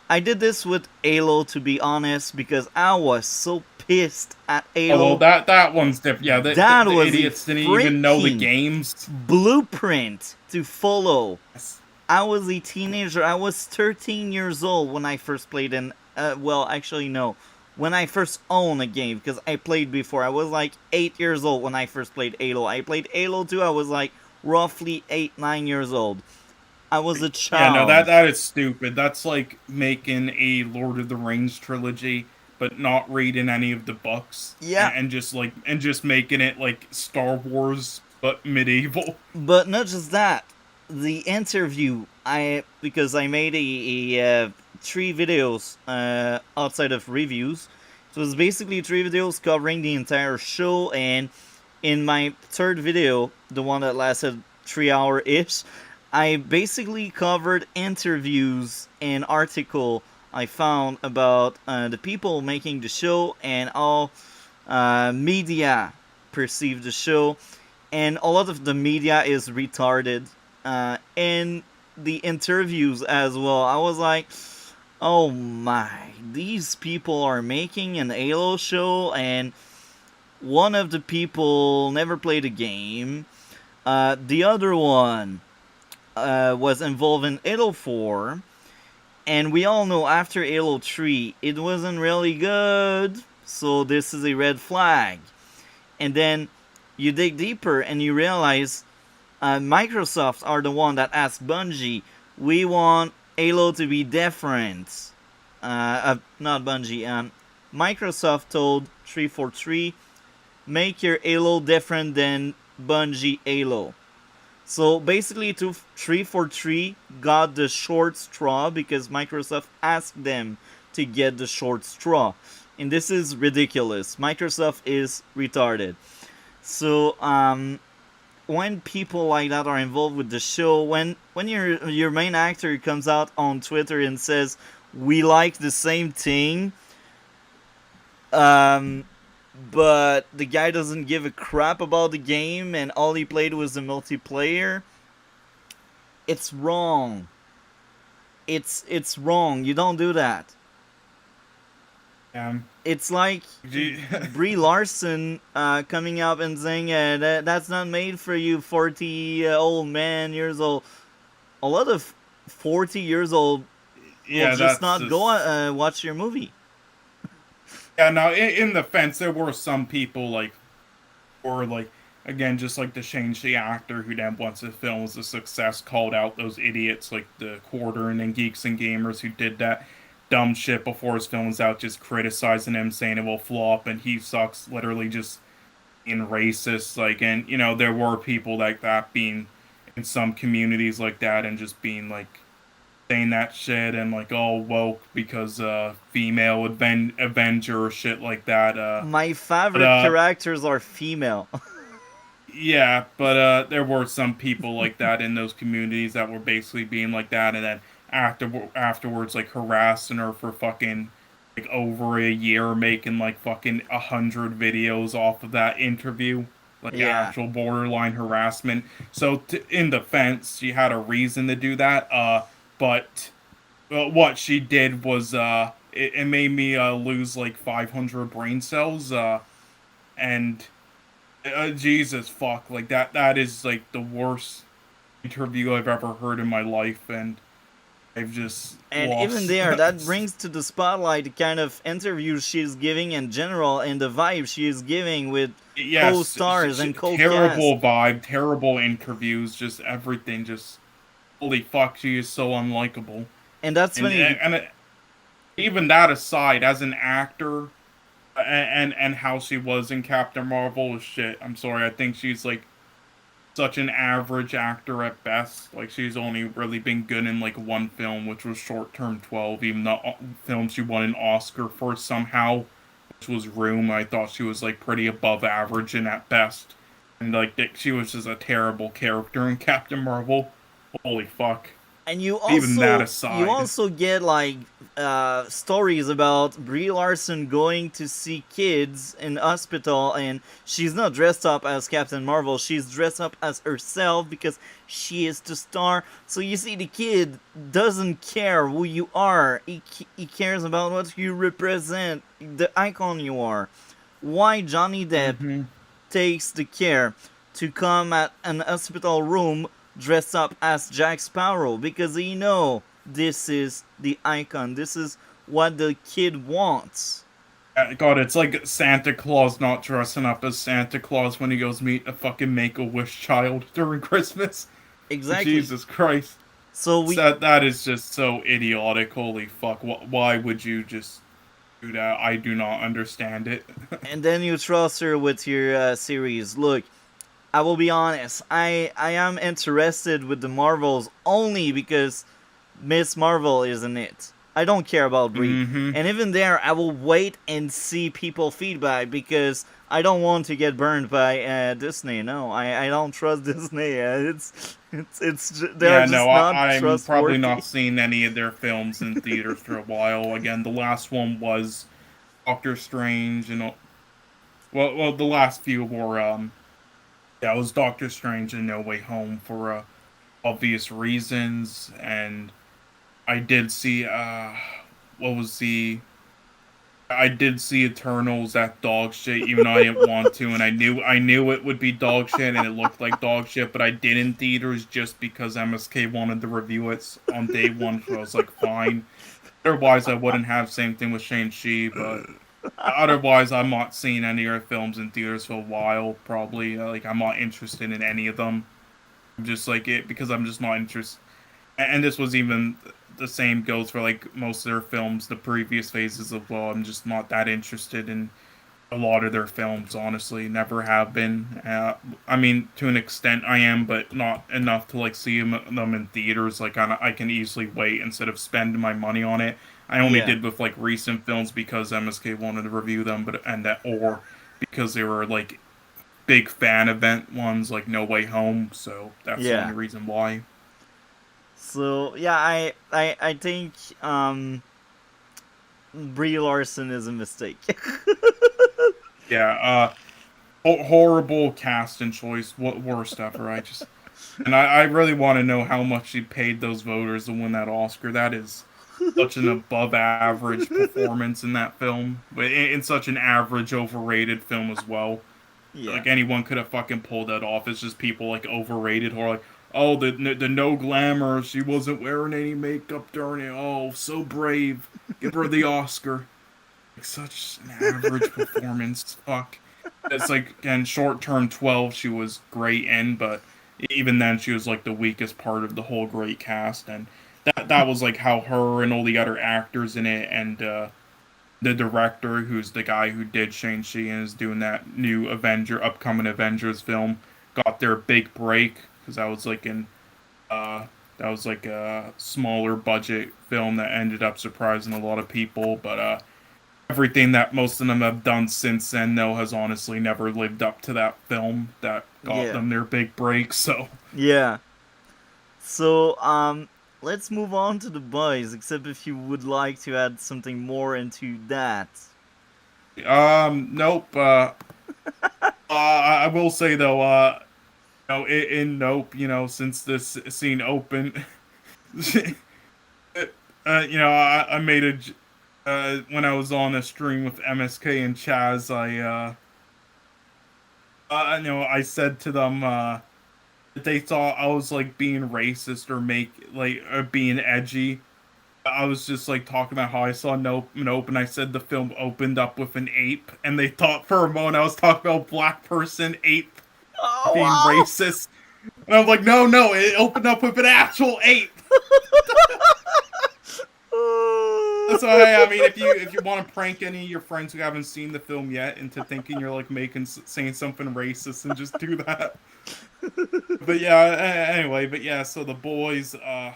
I did this with Halo, to be honest, because I was so pissed at Oh well, Halo. that one's different. Yeah, That the was a idiots didn't even know the freaking games. blueprint to follow. Yes. I was a teenager. I was 13 years old when I first played in. Well, actually, no. When I first owned a game, because I played before. I was like 8 years old when I first played Halo. I played Halo 2. I was like roughly 8, 9 years old. I was a Yeah, no, that child. that is stupid. That's like making a Lord of the Rings trilogy, but not reading any of the books, Yeah, and just making it like Star Wars but medieval. but not just that. The interview, because I made a 3 videos outside of reviews. So it was basically 3 videos covering the entire show, and in my third video, the one that lasted 3 hour ish, I basically covered interviews and article I found about the people making the show and how media perceive the show, and a lot of the media is retarded. In the interviews as well, I was like, oh my, these people are making an Halo show, and one of the people never played a game. The other one was involved in Halo 4, and we all know after Halo 3, it wasn't really good, so this is a red flag. And then you dig deeper and you realize Microsoft are the one that asked Bungie, we want Halo to be different. Not Bungie. Microsoft told 343, make your Halo different than Bungie Halo. So basically, 343 got the short straw because Microsoft asked them to get the short straw. And this is ridiculous. Microsoft is retarded. So when people like that are involved with the show, when your main actor comes out on Twitter and says we like the same thing, um, but the guy doesn't give a crap about the game and all he played was the multiplayer, it's wrong. It's wrong. You don't do that. Um, It's like gee- Brie Larson coming up and saying that's not made for you 40 old man years old. A lot of 40 years old will yeah, just that's not go just watch your movie. yeah. Now, in the fence, there were some people or like again, just like the Shane Shi actor who then once the film was a success called out those idiots like the Quarter and then Geeks and Gamers who did that dumb shit before his film was out, just criticizing him, saying it will flop and he sucks, literally just being racist. Like, and there were people like that being in some communities like that and just being like saying that shit and like all woke because female Avenger or shit like that. My But favorite characters are female. Yeah, but there were some people like that in those communities that were basically being like that, and then afterwards, like harassing her for fucking like over a year, making like fucking 100 videos off of that interview, like Yeah. actual borderline harassment. So in defense, she had a reason to do that. But what she did was it made me lose like 500 brain cells. And Jesus fuck, like that is like the worst interview I've ever heard in my life, and I've just And even lost. there, that brings to the spotlight the kind of interviews she's giving in general and the vibe she is giving with Yes, co-stars and co-cast. terrible vibe, terrible interviews, just everything. Just holy fuck, she is so unlikable. And that's And funny. even that aside, as an actor, and how she was in Captain Marvel, shit. I'm sorry, I think she's like such an average actor at best. Like she's only really been good in like one film, which was Short Term 12. Even the film she won an Oscar for somehow, which was Room. I thought she was like pretty above average in at best, and like she was just a terrible character in Captain Marvel. Holy fuck. And you Even that also aside. get like stories about Brie Larson going to see kids in hospital, and she's not dressed up as Captain Marvel. She's dressed up as herself because she is the star. So you see, the kid doesn't care who you are. He cares about what you represent, the icon you are. Why Johnny Depp Hmm. takes the care to come at an hospital room dressed up as Jack Sparrow, because he know this is the icon. This is what the kid wants. God, it's like Santa Claus not dressing up as Santa Claus when he goes meet a fucking Make-A-Wish child during Christmas. Exactly. Jesus Christ. So we That is just so idiotic. Holy fuck. Why would you just do that? I do not understand it. and then you trust her with your series. Look, I will be honest. I am interested with the Marvels only because Miss Marvel is in it. I don't care about Brie. Hmm. And even there, I will wait and see people feedback because I don't want to get burned by Disney. No, I don't trust Disney. They're Yeah, no, just not I'm probably trustworthy. not seeing any of their films in theaters for a while. Again, the last one was Doctor Strange, and the last few were yeah, it was Doctor Strange and No Way Home for obvious reasons, and I did see what was the I did see Eternals at dog shit, even though I didn't want to, and I knew it would be dog shit, and it looked like dog shit, but I did in theaters just because MSK wanted to review it on day one, so I was like, fine. Otherwise, I wouldn't have. Same thing with Shang-Chi, but otherwise, I'm not seeing any other films in theaters for a while. Probably, like I'm not interested in any of them. I'm just like it because I'm just not interested. And this was even the same goes for like most of their films, the previous phases of well, I'm just not that interested in a lot of their films, honestly. Never have been. I mean, to an extent, I am, but not enough to like see them in theaters. Like I can easily wait instead of spending my money on it. I only Yeah, did with like recent films because MSK wanted to review them, but and that or because they were like big fan event ones like No Way Home. So that's the only yeah. reason why. So yeah, I think Brie Larson is a mistake. Yeah, horrible casting choice. What worst ever? I really want to know how much she paid those voters to win that Oscar. That is such an above average performance in that film, but in such an average, overrated film as well. Yeah, Like anyone could have fucking pulled that off. It's just people like overrated or like, oh, the no glamour. She wasn't wearing any makeup during it. Oh, so brave. Give her the Oscar. Like such an average performance. Fuck. It's like again, short term 12. She was great in, but even then, she was like the weakest part of the whole great cast, and that was like how her and all the other actors in it and the director, who's the guy who did Shang-Chi and is doing that new upcoming Avengers film, got their big break because uh, that was like a smaller budget film that ended up surprising a lot of people. But everything that most of them have done since then, though, has honestly never lived up to that film that got yeah, them their big break. So, yeah. So let's move on to the boys. Except if you would like to add something more into that. nope. I will say though, in Nope, since this scene opened. I made when I was on a stream with MSK and Chaz, I said to them, they thought I was like being racist or being edgy. I was just like talking about how I saw Nope, and I said the film opened up with an ape, and they thought for a moment I was talking about black person ape being Oh racist, and I'm like, no, no, it opened up with an actual ape. So hey, I mean, if you want to prank any of your friends who haven't seen the film yet into thinking you're like saying something racist, and just do that. But yeah, anyway, but yeah, so the boys. I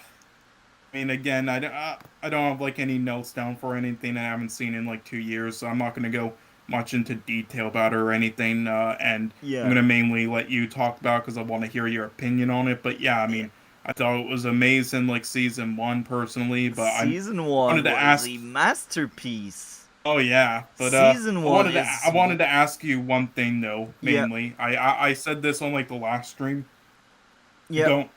mean, again, I don't have like any notes down for anything I haven't seen in like 2 years, so I'm not gonna go much into detail about it or anything. And I'm yeah, gonna mainly let you talk about because I want to hear your opinion on it. But yeah, I yeah. mean, I thought it was amazing, like season one personally. But Season wanted one to was ask. a masterpiece. Oh yeah, but Season I one I is, wanted to ask you one thing though. yeah, Mainly, I said this on like the last stream. yeah. Don't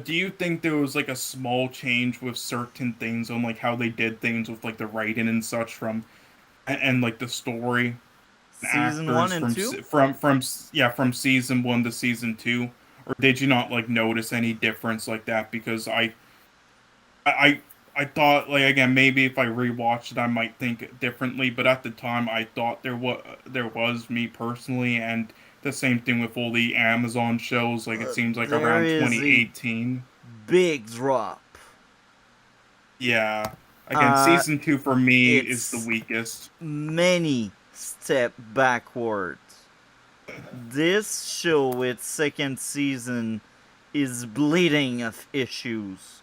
Do you think there was like a small change with certain things on like how they did things with like the writing and such and like the story and Season one actors and two. from season 1 to season 2, or did you not like notice any difference like that? Because I I thought, like, again, maybe if I rewatched it I might think differently, but at the time I thought there was me personally, and the same thing with all the Amazon shows, like it seems like There around is a 2018. big drop. Yeah. Again, Uh, season 2 for me is the it's weakest. many step backward. This show, its second season, is bleeding of issues.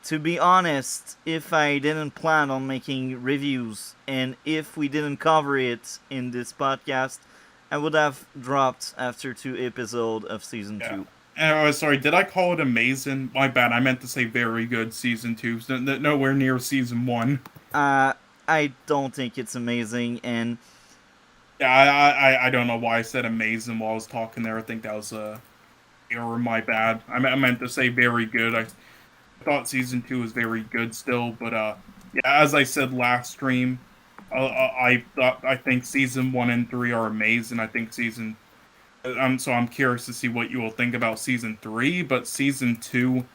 To be honest, if I didn't plan on making reviews and if we didn't cover it in this podcast, I would have dropped after 2 episodes of season Yeah. 2. And I was sorry, did I call it amazing? My bad. I meant to say very good season 2. Nowhere near season 1. Uh, I don't think it's amazing, and Yeah, I don't know why I said amazing while I was talking there. I think that was a error. My bad. I meant to say very good. I thought season 2 was very good still, but yeah, as I said last stream, I think season 1 and 3 are amazing. I think season so I'm curious to see what you will think about season 3, but season 2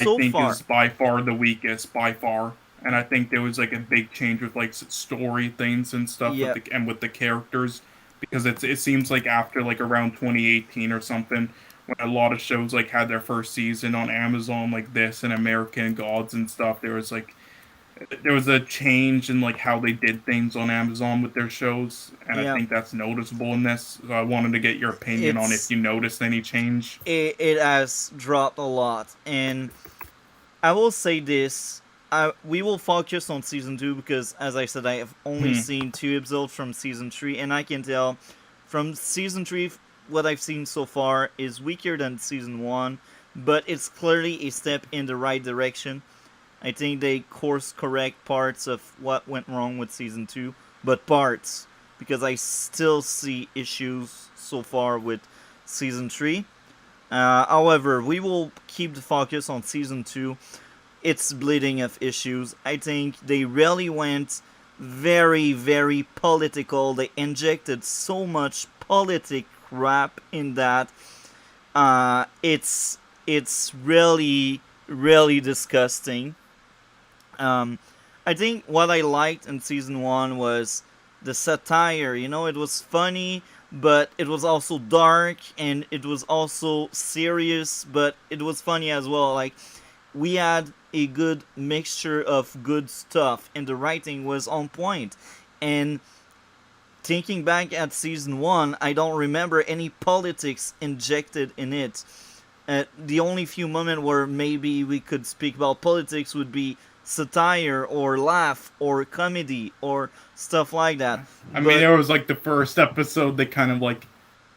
I so think far, is by far the weakest, by far. And I think there was like a big change with like story things and stuff yeah, with the characters, because it seems like after like around 2018 or something, when a lot of shows like had their first season on Amazon, like this and American Gods and stuff, there was a change in like how they did things on Amazon with their shows, and I yeah, think that's noticeable in this. So I wanted to get your opinion on if it's you noticed any change. it has dropped a lot, and I will say this. We will focus on season 2 because, as I said, I have only Hmm. seen 2 episodes from season 3, and I can tell from season 3 what I've seen so far is weaker than season 1, but it's clearly a step in the right direction. I think they course correct parts of what went wrong with season 2, but parts, because I still see issues so far with season 3. However, we will keep the focus on season 2. It's bleeding of issues. I think they really went very, very political. They injected so much politic crap in that. It's really, really disgusting. Um, I think what I liked in season 1 was the satire. You know, it was funny, but it was also dark, and it was also serious, but it was funny as well. Like, we had a good mixture of good stuff, and the writing was on point. And thinking back at season 1, I don't remember any politics injected in it. The only few moments where maybe we could speak about politics would be satire or laugh or comedy or stuff like that. I mean, But it was like the first episode they kind of like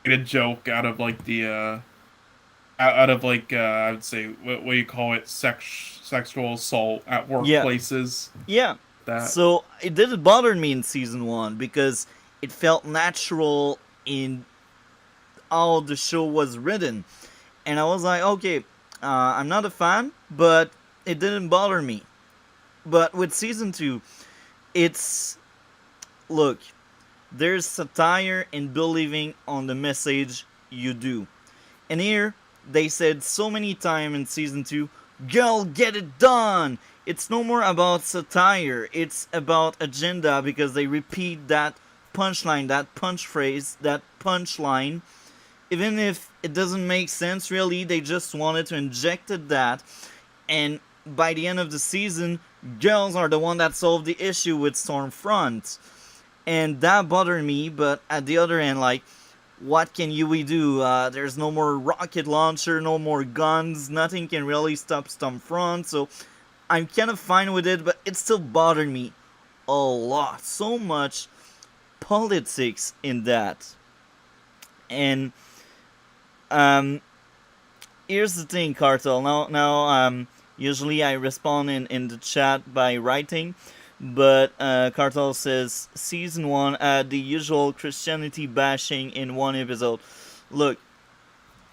made a joke out of like the out of like I would say what do you call it, sexual assault at yeah, workplaces. yeah. That So it didn't bother me in season 1 because it felt natural in how the show was written. And I was like, okay, I'm not a fan, but it didn't bother me. But with season 2, it's look, there's satire in believing on the message you do. And here, they said so many times in season 2, girl, get it done! It's no more about satire, it's about agenda because they repeat that punchline, that punch phrase, that punchline. Even if it doesn't make sense really, they just wanted to inject that. And by the end of the season, girls are the one that solved the issue with Stormfront. And that bothered me, but at the other end, like, what can we do? There's no more rocket launcher, no more guns, nothing can really stop Stormfront, so I'm kind of fine with it, but it still bothered me a lot. So much politics in that. And um, here's the thing, Cartel. Usually I respond in the chat by writing, but Cartel says season 1 had the usual Christianity bashing in one episode. Look,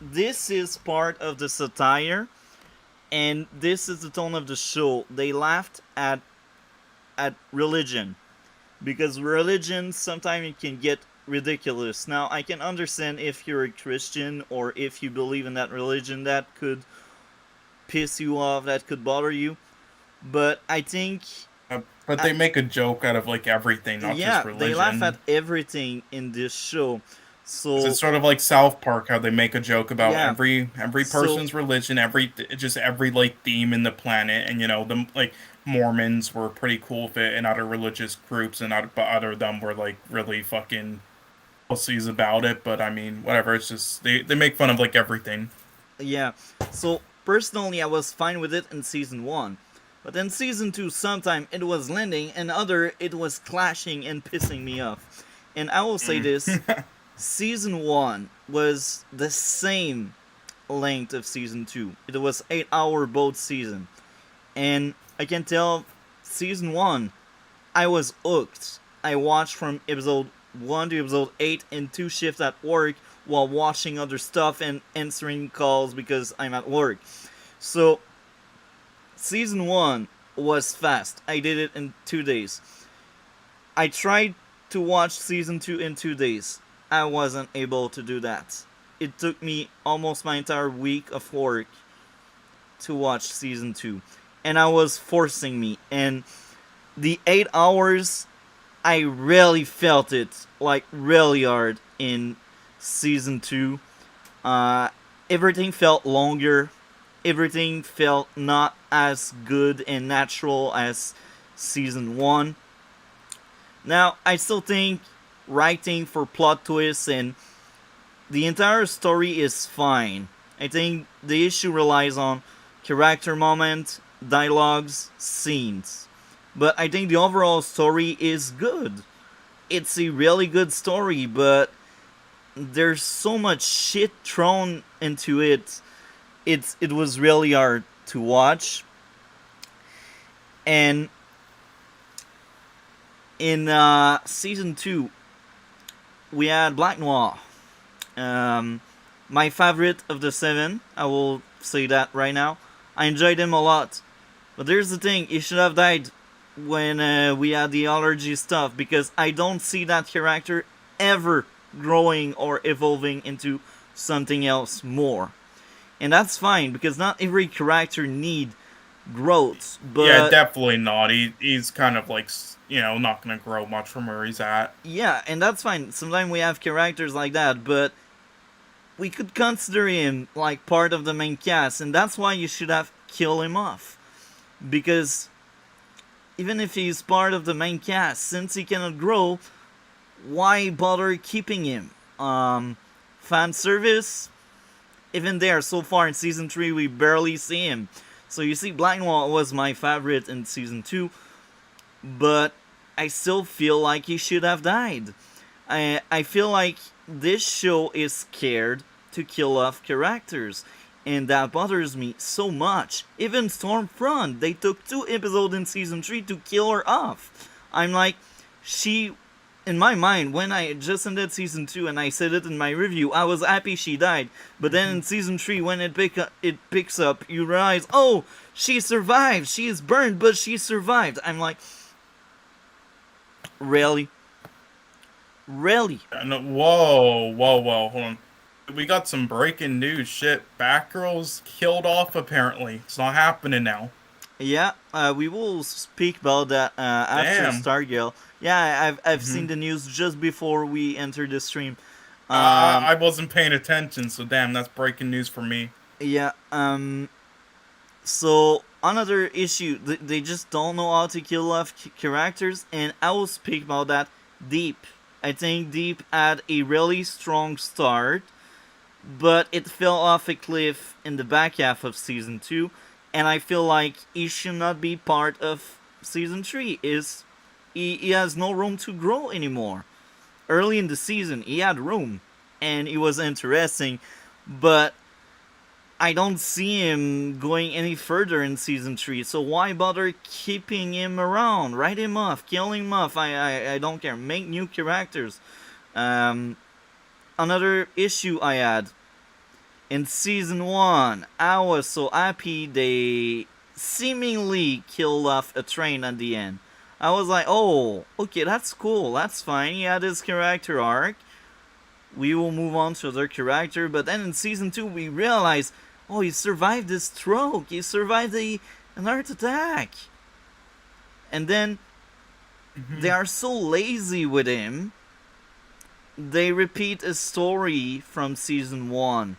this is part of the satire, and this is the tone of the show. They laughed at religion, because religion sometimes it can get ridiculous. Now I can understand if you're a Christian or if you believe in that religion, that could piss you off, that could bother you. But I think, But they make a joke out of like everything, not just yeah, they laugh at religion. everything in this show. 'Cause So it's sort of like South Park, how they make a joke about yeah, every so person's religion, every like theme in the planet, and the like Mormons were pretty cool fit in other religious groups, and but other of them were like really fucking pussies about it. But I mean, whatever. It's just they make fun of like everything. yeah, so personally I was fine with it in season 1. But then season 2, sometime it was landing, and other it was clashing and pissing me off. And I will say Mm. this, season 1 was the same length of season 2. It was 8 hour both season. And I can tell season 1, I was hooked. I watched from episode 1 to episode 8 in 2 shifts at work while watching other stuff and answering calls because I'm at work. So season 1 was fast. I did it in 2 days. I tried to watch season 2 in 2 days. I wasn't able to do that. It took me almost my entire week of work to watch season 2. And I was forcing me. And the 8 hours, I really felt it, like really hard in season 2. Uh, Everything felt longer. Everything felt not as good and natural as season 1. Now, I still think writing for plot twists and the entire story is fine. I think the issue relies on character moment, dialogues, scenes. But I think the overall story is good. It's a really good story, but there's so much shit thrown into it. It was really hard to watch. And in season 2, we had Black Noir. My favorite of the 7. I will say that right now. I enjoyed him a lot. But there's the thing, he should have died when we had the allergy stuff, because I don't see that character ever growing or evolving into something else more. And that's fine, because not every character need growth, Yeah, but definitely not. He's kind of like not gonna grow much from where he's at. yeah, and that's fine. Sometimes we have characters like that, but we could consider him like part of the main cast, and that's why you should have killed him off. Because even if he's part of the main cast, since he cannot grow, why bother keeping him? Fan service? Even there, so far in season 3, we barely see him. So you see, Black Noir was my favorite in season 2, but I still feel like he should have died. I feel like this show is scared to kill off characters, and that bothers me so much. Even Stormfront, they took 2 episodes in season 3 to kill her off. I'm like, she, in my mind, when I just ended season 2 and I said it in my review, I was happy she died. But then in season 3, when it picks up, you realize, oh, she survived. She is burned, but she survived. I'm like, really? Really? No, whoa, hold on. We got some breaking news shit. Batgirl's killed off apparently. It's not happening now. Yeah, we will speak about that after Damn. Stargirl. Yeah, I've hmm seen the news just before we entered the stream. I, Um, I wasn't paying attention, so damn, that's breaking news for me. yeah. So another issue, they just don't know how to kill off characters, and I will speak about that. Deep. I think Deep had a really strong start, but it fell off a cliff in the back half of season 2, and I feel like he should not be part of season 3. He has no room to grow anymore. Early in the season he had room and it was interesting, but I don't see him going any further in season 3, so why bother keeping him around? Write him off, kill him off. I don't care. Make new characters. Um, Another issue I had in season 1, I was so happy they seemingly killed off a train at the end. I was like, oh, okay, that's cool, that's fine. He had his character arc. We will move on to other character. But then in season 2, we realize, oh, he survived this stroke. He survived an heart attack. And then they hmm are so lazy with him. They repeat a story from season 1.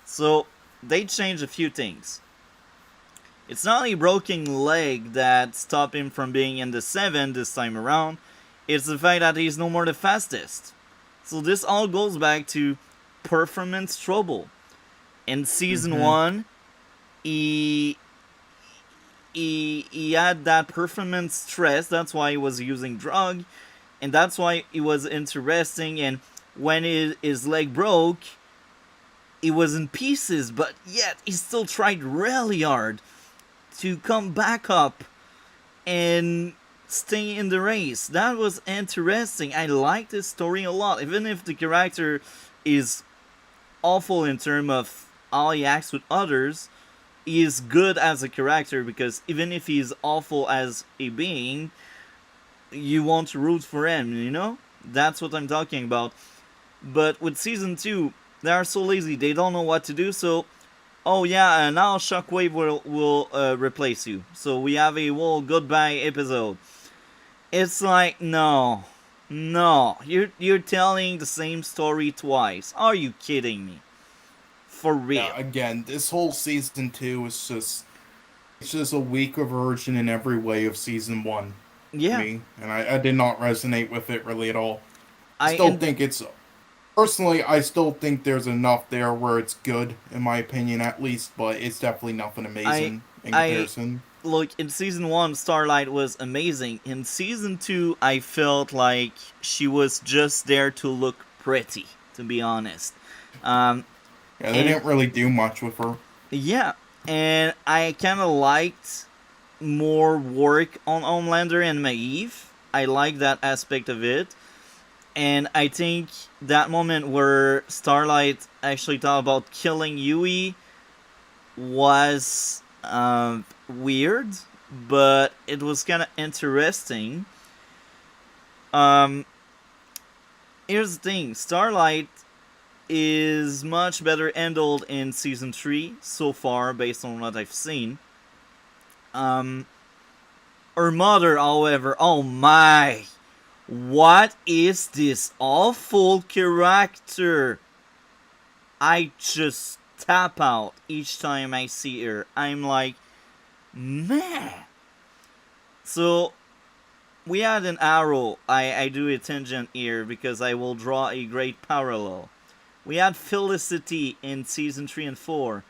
So they change a few things. It's not a broken leg that stopped him from being in the 7 this time around. It's the fact that he's no more the fastest. So this all goes back to performance trouble. In season hmm 1, he he had that performance stress. That's why he was using drug, and that's why it was interesting. And when his leg broke, it was in pieces, but yet he still tried really hard to come back up and stay in the race. That was interesting. I liked this story a lot, even if the character is awful in terms of how he acts with others. He is good as a character because even if he's awful as a being, you want to root for him, you know? That's what I'm talking about. But with season 2, they are so lazy, they don't know what to do, so oh yeah, and now Shockwave will replace you. So we have a whole goodbye episode. It's like no, no, you're telling the same story twice. Are you kidding me? For Yeah, real? again, this whole season two is just it's just a weaker version in every way of season one for Yeah, me, and I did not resonate with it really at all. I I still and think it's personally, I still think there's enough there where it's good, in my opinion, at least, but it's definitely nothing I amazing in I comparison. look in season 1. Starlight was amazing. In season 2, I felt like she was just there to look pretty. To be honest, um, Yeah, they and didn't really do much with her. yeah, and I kind of liked more work on Homelander and Maeve. I like that aspect of it. And I think that moment where Starlight actually thought about killing Yui was weird, but it was kind of interesting. Um, Here's the thing: Starlight is much better handled in season 3 so far, based on what I've seen. Um, Her mother, however, oh my, what is this awful character? I just tap out each time I see her. I'm like, man. So we had an arrow. I do a tangent here because I will draw a great parallel. We had Felicity in season 3 and 4.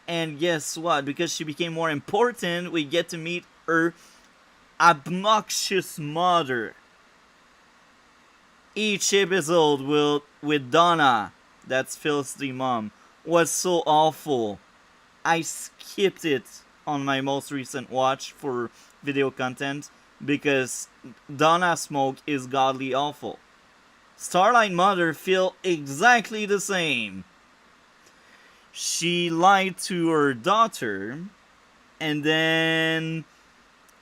And guess what? Because she became more important, we get to meet her obnoxious mother. Each episode with Donna, that's Phil's mom, was so awful. I skipped it on my most recent watch for video content because Donna Smoke is godly awful. Starlight Mother feel exactly the same. She lied to her daughter, and then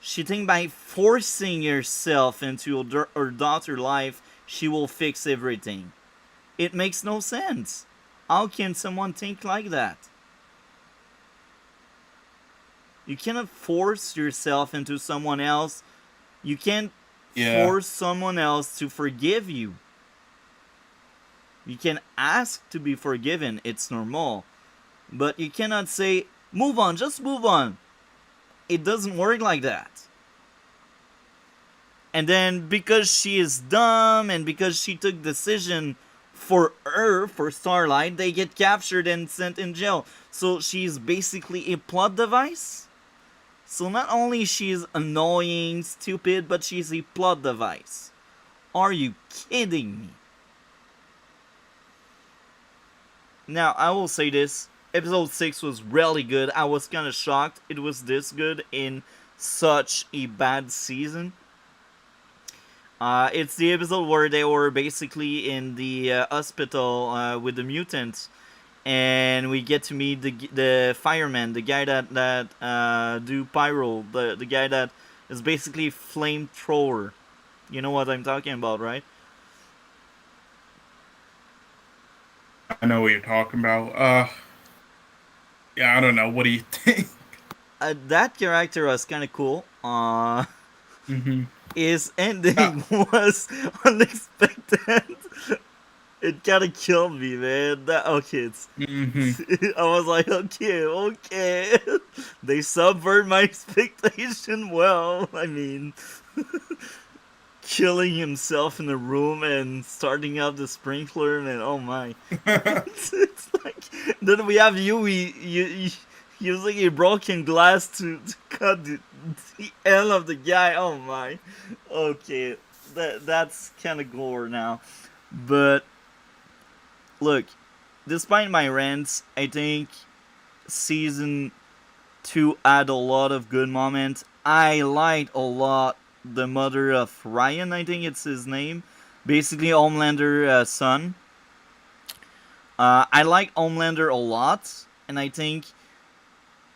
she think by forcing herself into her daughter's life, she will fix everything. It makes no sense. How can someone think like that? You cannot force yourself into someone else. You can't Yeah. force someone else to forgive you. You can ask to be forgiven, it's normal. But you cannot say, move on, just move on. It doesn't work like that. And then because she is dumb and because she took decision for her, for Starlight, they get captured and sent in jail. So she's basically a plot device? So not only she's annoying, stupid, but she's a plot device. Are you kidding me? Now, I will say this. Episode 6 was really good. I was kind of shocked it was this good in such a bad season. It's the episode where they were basically in the hospital with the mutants, and we get to meet the fireman, the guy that do pyro, the guy that is basically flamethrower. You know what I'm talking about, right? I know what you're talking about. Yeah, I don't know. What do you think? That character was kind of cool. Hmm. His Uh, ending was unexpected. It kind of killed me, man. Okay, hmm. I was like, okay. They subvert my expectation well. I mean, killing himself in a room and starting up the sprinkler, and oh my. It's like, then we have you using a broken glass to cut the end of the guy. Oh my. Okay, that's kind of gore now. But look, despite my rants, I think season 2 had a lot of good moments. I liked a lot the mother of Ryan, I think it's his name. Basically, Homelander son. I like Homelander a lot, and I think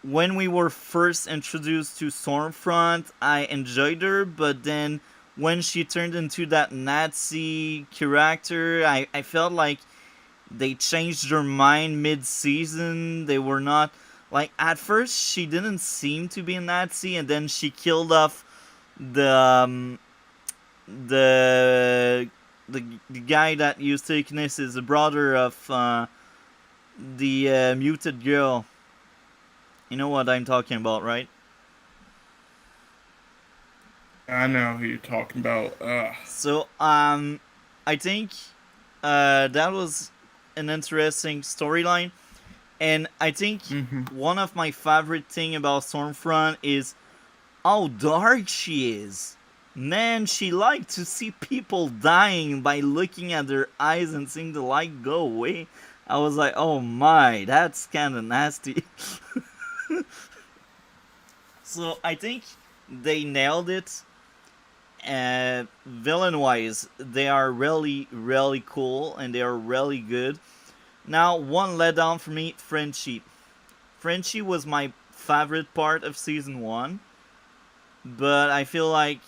when we were first introduced to Stormfront, I enjoyed her, but then when she turned into that Nazi character, I felt like they changed their mind mid-season. They were not like at first she didn't seem to be a Nazi, and then she killed off the the the guy that used Thickness is the brother of the muted girl. You know what I'm talking about, right? I know who you're talking about. So I think that was an interesting storyline. And I think Hmm. one of my favorite thing about Stormfront is how dark she is. Man, she liked to see people dying by looking at their eyes and seeing the light go away. I was like, oh my, that's kind of nasty. So I think they nailed it. Villain wise, they are really, really cool and they are really good. Now, one letdown for me, Frenchie. Frenchie was my favorite part of season 1, but I feel like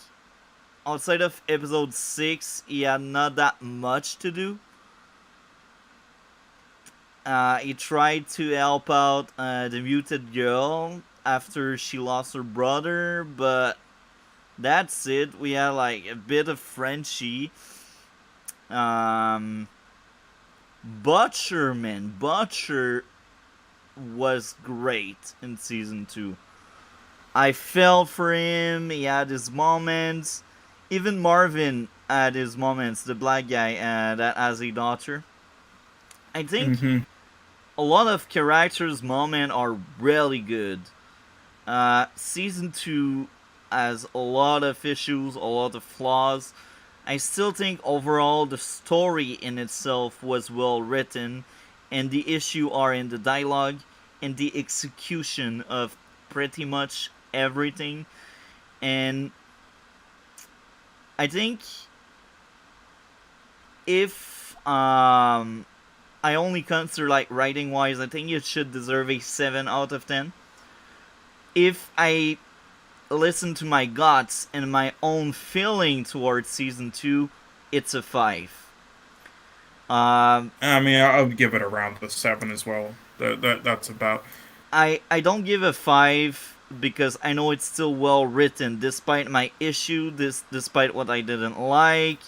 outside of episode 6, he had not that much to do. He tried to help out the muted girl after she lost her brother, but that's it. We had like a bit of Frenchie. Um, Butcher, man. Butcher was great in season 2. I fell for him. He had his moments. Even Marvin had his moments. The black guy that has a daughter. I think Hmm. a lot of characters' moments are really good. Season 2 has a lot of issues, a lot of flaws. I still think overall the story in itself was well written, and the issue are in the dialogue and the execution of pretty much everything. And I think if I only consider like writing wise, I think it should deserve a 7 out of 10. If I listen to my guts and my own feeling towards season 2, it's a 5. Um, I mean, I would give it around the 7 as well. That's about. I don't give a 5 because I know it's still well written, despite my issue, despite what I didn't like.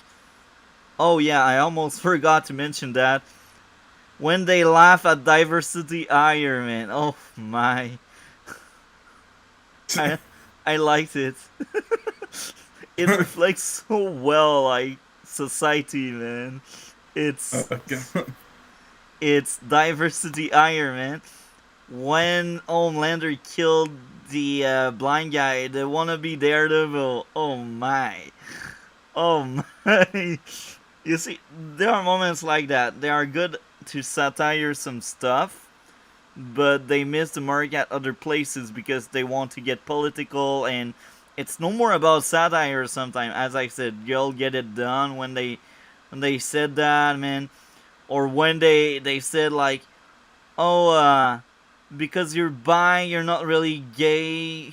Oh yeah, I almost forgot to mention that when they laugh at Diversity Iron Man. Oh my, I I liked it. It reflects so well like society, man. It's Okay. it's Diversity Iron Man. When Homelander killed the blind guy, the wannabe Daredevil. Oh my, oh my. You see, there are moments like that. They are good to satire some stuff, but they miss the mark at other places because they want to get political, and it's no more about satire sometimes. As I said, you'll get it done when they said that, man. Or when they said like, oh, because you're bi, you're not really gay.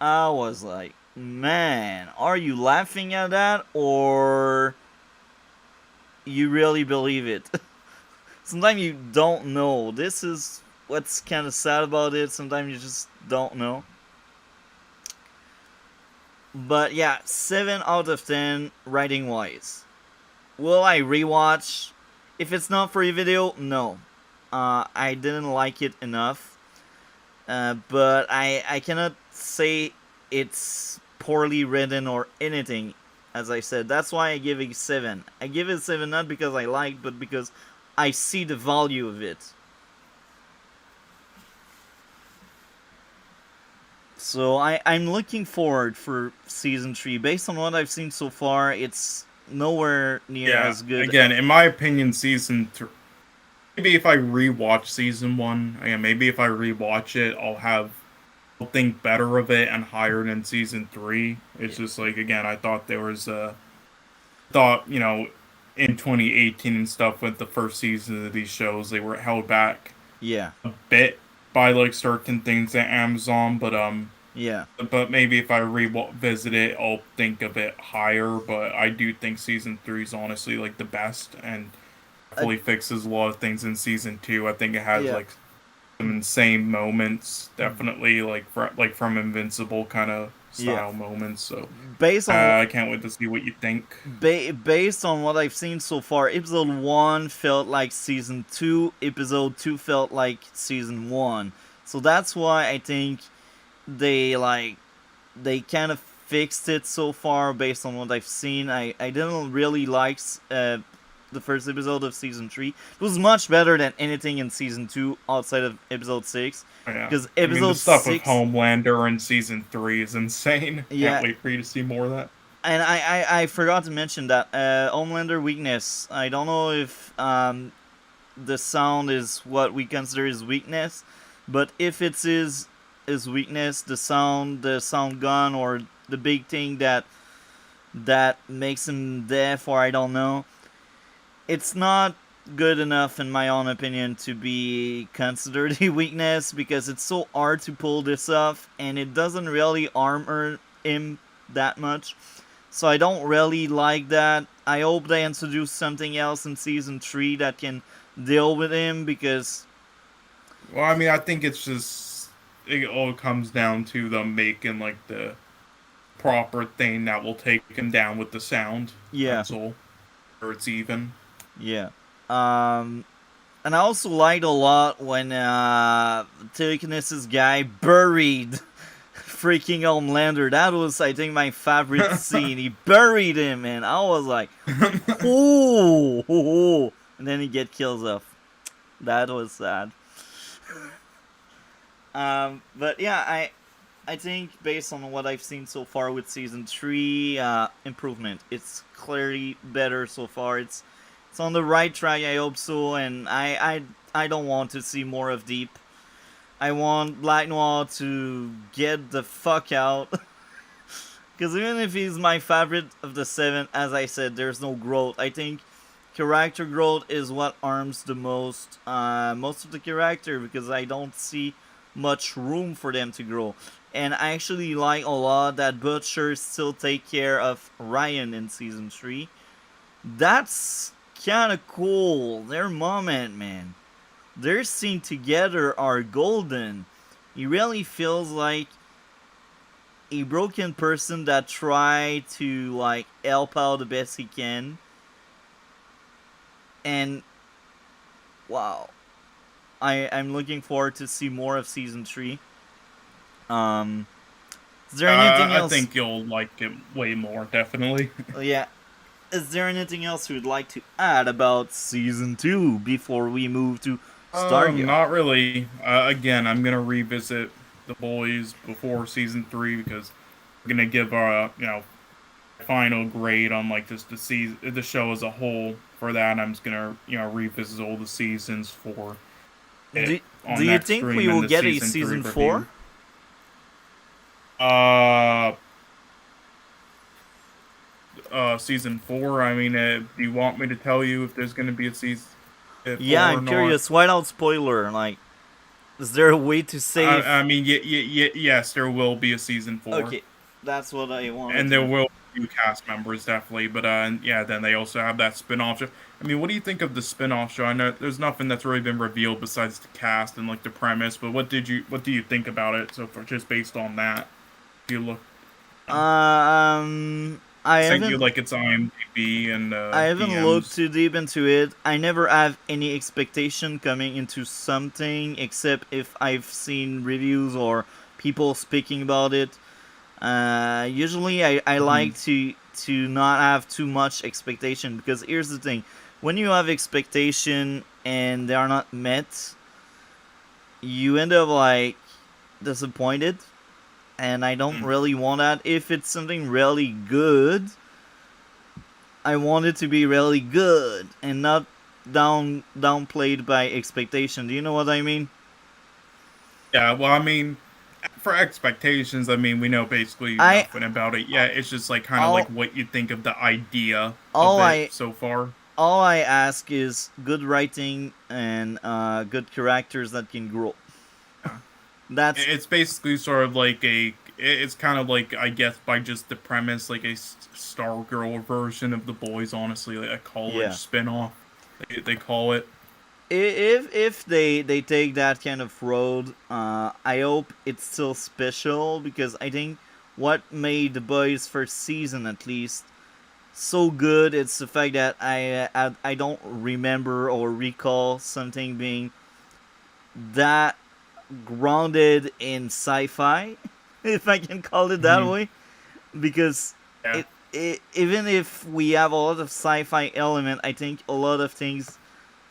I was like, man, are you laughing at that or you really believe it? Sometimes you don't know. This is what's kind of sad about it. Sometimes you just don't know. But yeah, 7 out of 10 writing wise. Will I rewatch? If it's not for a video, no. I didn't like it enough. But I cannot say it's poorly written or anything. As I said, that's why I give it 7. I give it 7 not because I like, but because I see the value of it. So I'm looking forward for season 3. Based on what I've seen so far, it's nowhere near Yeah. as good. Again, in my opinion, season 3. Maybe if I rewatch season 1, again, maybe if I rewatch it, I'll think better of it and higher than season 3. It's Yeah. just like, again, I thought there was a thought, in 2018 and stuff with the first season of these shows, they were held back Yeah. a bit by like certain things at Amazon, Yeah. but maybe if I revisit it, I'll think of it higher. But I do think season 3 is honestly like the best and Uh, fully fixes a lot of things in season 2. I think it has yeah. like some insane moments, definitely like from Invincible kind of Yeah. style moments. So Based on I can't wait to see what you think. based on what I've seen so far, episode 1 felt like season 2, episode 2 felt like season 1. So that's why I think they like they kind of fixed it so far based on what I've seen. I didn't really like the first episode of season 3. It was much better than anything in season 2 outside of episode 6 Yeah, because I mean the episode stuff with 6, Homelander in season 3 is insane. Can't yeah. wait for you to see more of that. And I forgot to mention that Homelander weakness. I don't know if the sound is what we consider his weakness, but if it's his weakness, the sound gun, or the big thing that makes him deaf, or I don't know, it's not good enough in my own opinion to be considered a weakness because it's so hard to pull this off and it doesn't really armor him that much. So I don't really like that. I hope they introduce something else in season 3 that can deal with him because Well, I mean, I think it's just it all comes down to them making like the proper thing that will take him down with the sound. yeah, That's all. Or it's even. yeah. Um and I also liked a lot when Telekinesis guy buried freaking Homelander. That was, I think, my favorite scene. He buried him, and I was like, ooh, and then he get killed off. That was sad. But yeah, I think based on what I've seen so far with season 3, improvement. It's clearly better so far. It's on the right track. I hope so, and I don't want to see more of Deep. I want Black Noir to get the fuck out. Because even if he's my favorite of the 7, as I said, there's no growth. I think character growth is what harms the most of the character because I don't see much room for them to grow. and I actually like a lot that Butcher still take care of Ryan in season 3. That's kind of cool. Their moment, man. Their scene together are golden. He really feels like a broken person that try to like help out the best he can. And wow, I'm looking forward to see more of season 3. Um, is there anything I else? think you'll like it way more, definitely. Yeah, is there anything else you would like to add about season 2 before we move to Stargirl? Not really. Again, I'm gonna revisit the boys before season 3 because I'm gonna give final grade on like just the show as a whole for that. And I'm just gonna revisit all the seasons for it Do on you next think we stream and will the get a season 3 season 4? review. Uh, Season 4. I mean, do you want me to tell you if there's gonna be a season Yeah, 4 or I'm not? curious. Without spoiler, like, is there a way to save? I mean, yes, there will be a season 4. Okay, that's what I wanted And to there know. will be new cast members, definitely. But yeah, then they also have that spin-off show. I mean, what do you think of the spin-off show? I know there's nothing that's really been revealed besides the cast and like the premise. But what do you think about it so far, just based on that? If you look, I sent you haven't like its IMDb and I haven't looked DMs. too deep into it. I never have any expectation coming into something except if I've seen reviews or people speaking about it. Usually, I Hmm. like to not have too much expectation because here's the thing: when you have expectation and they are not met, you end up like disappointed. And I don't really want that. If it's something really good, I want it to be really good and not downplayed by expectation. Do you know what I mean? Yeah, well, I mean, for expectations, I mean, we know basically I nothing about it yet. It's just like kind of like all what you think of the idea of all it I so far. all I ask is good writing and good characters that can grow. Yeah. That's It's basically sort of like it's kind of like, I guess, by just the premise, like a Stargirl version of the boys. Honestly, like a college yeah. spinoff. They call it. If they take that kind of road, I hope it's still special because I think what made the boys first season at least so good. It's the fact that I don't remember or recall something being that grounded in sci-fi, if I can call it that Hmm. way, because Yeah. it even if we have a lot of sci-fi element, I think a lot of things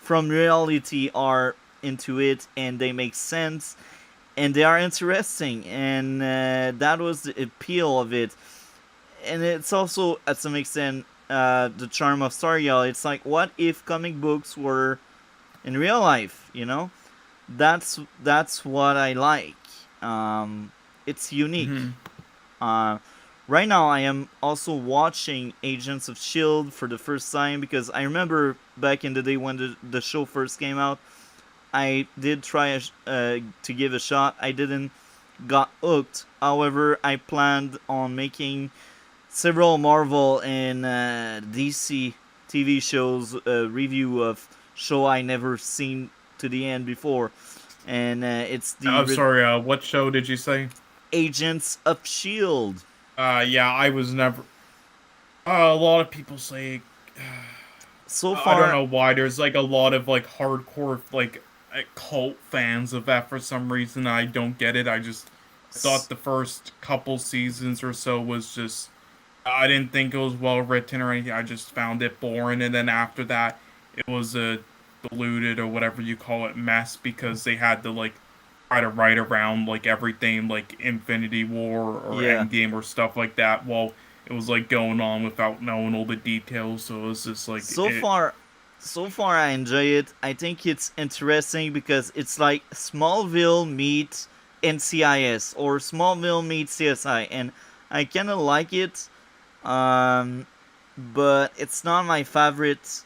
from reality are into it and they make sense and they are interesting and that was the appeal of it. And it's also at some extent the charm of Stargirl. It's like, what if comic books were in real life? You know, that's what I like. It's unique. Hmm. Uh, right now, I am also watching Agents of Shield for the first time because I remember back in the day when the show first came out, I did try to give a shot. I didn't got hooked. However, I planned on making several Marvel and DC TV shows review of show I never seen to the end before, and it's the I'm sorry. What show did you say? Agents of Shield. Yeah, I was never. A lot of people say So I don't far, know why. There's like a lot of like hardcore like cult fans of that for some reason. I don't get it. I thought the first couple seasons or so was just, I didn't think it was well written or anything. I just found it boring, and then after that, it was a diluted or whatever you call it mess because they had to like try to write around like everything like Infinity War or yeah. Endgame or stuff like that. Well, it was like going on without knowing all the details, so it was just like So it. far, so far I enjoy it. I think it's interesting because it's like Smallville meets NCIS or Smallville meets CSI, and I kind of like it. Um, but it's not my favorite.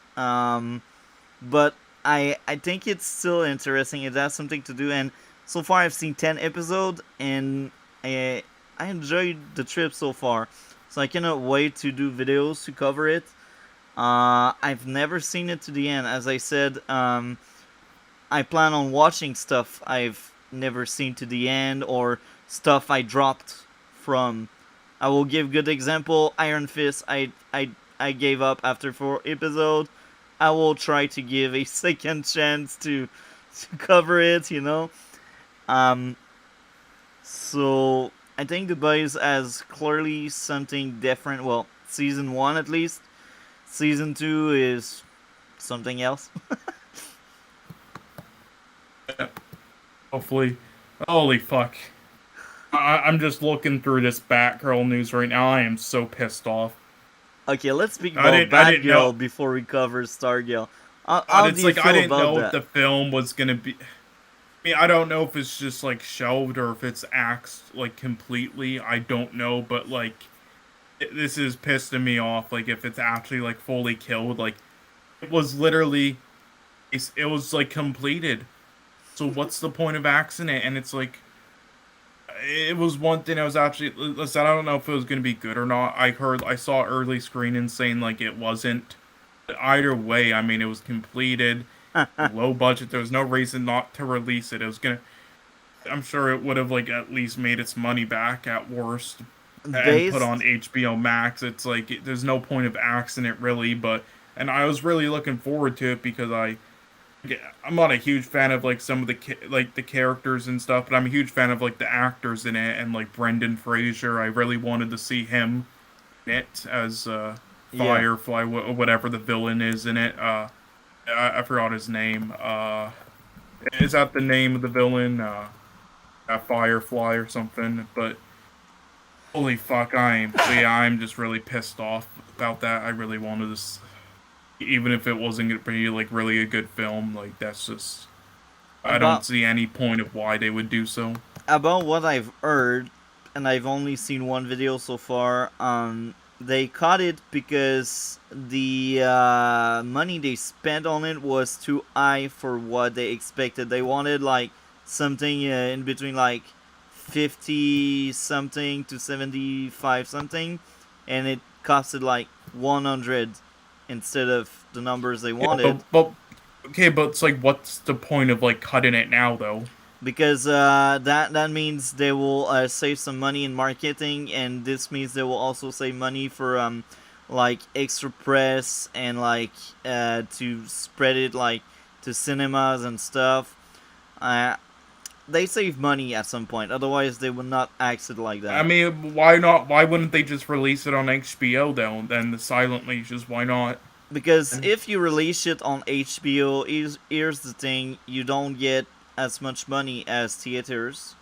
But I think it's still interesting. It has something to do, and so far I've seen 10 episodes, and I I enjoyed the trip so far, so I cannot wait to do videos to cover it. I've never seen it to the end. As I said, I plan on watching stuff I've never seen to the end or stuff I dropped from. I will give good example. Iron Fist. I gave up after 4 episodes. I will try to give a second chance to cover it. Um. So I think the boys has clearly something different. Well, season one at least. Season two is something else. Hopefully. Holy fuck. I'm just looking through this Batgirl news right now. I am so pissed off. Okay, let's speak about I didn't know. Batgirl before we cover Stargirl. How do It's you like I feel didn't about know if that? the film was gonna be. I mean, I don't know if it's just like shelved or if it's axed like completely. I don't know, but like this is pissing me off. Like if it's actually like fully killed, like it was literally, it was like completed. So what's the point of axing it? And it's like it was one thing I was actually. Listen, I don't know if it was gonna be good or not. I saw early screenings saying like it wasn't. But either way, I mean, it was completed, low budget. There was no reason not to release it. It was gonna. I'm sure it would have like at least made its money back at worst, and put Based, on HBO Max. It's like there's no point of axing it really, but and I was really looking forward to it because I'm not a huge fan of like some of like the characters and stuff, but I'm a huge fan of like the actors in it and like Brendan Fraser. I really wanted to see him in it as yeah, Firefly, whatever the villain is in it. I forgot his name. Is that the name of the villain? Firefly or something. But holy fuck, I'm just really pissed off about that. I really wanted this, even if it wasn't gonna be like really a good film. Like that's just I don't about see any point of why they would do so. about what I've heard, and I've only seen one video so far. They caught it because the money they spent on it was too high for what they expected. They wanted like something in between like 50 something to 75 something, and it costed like 100 instead of the numbers they Yeah, wanted. but okay, but it's like, what's the point of like cutting it now though? Because that means they will save some money in marketing, and this means they will also save money for like extra press and like to spread it like to cinemas and stuff. Uh, they save money at some point, otherwise they would not act it like I that. mean, why not? Why wouldn't they just release it on HBO though? Then the silent leashes, why not? Because And if you release it on HBO, here's the thing: you don't get as much money as theaters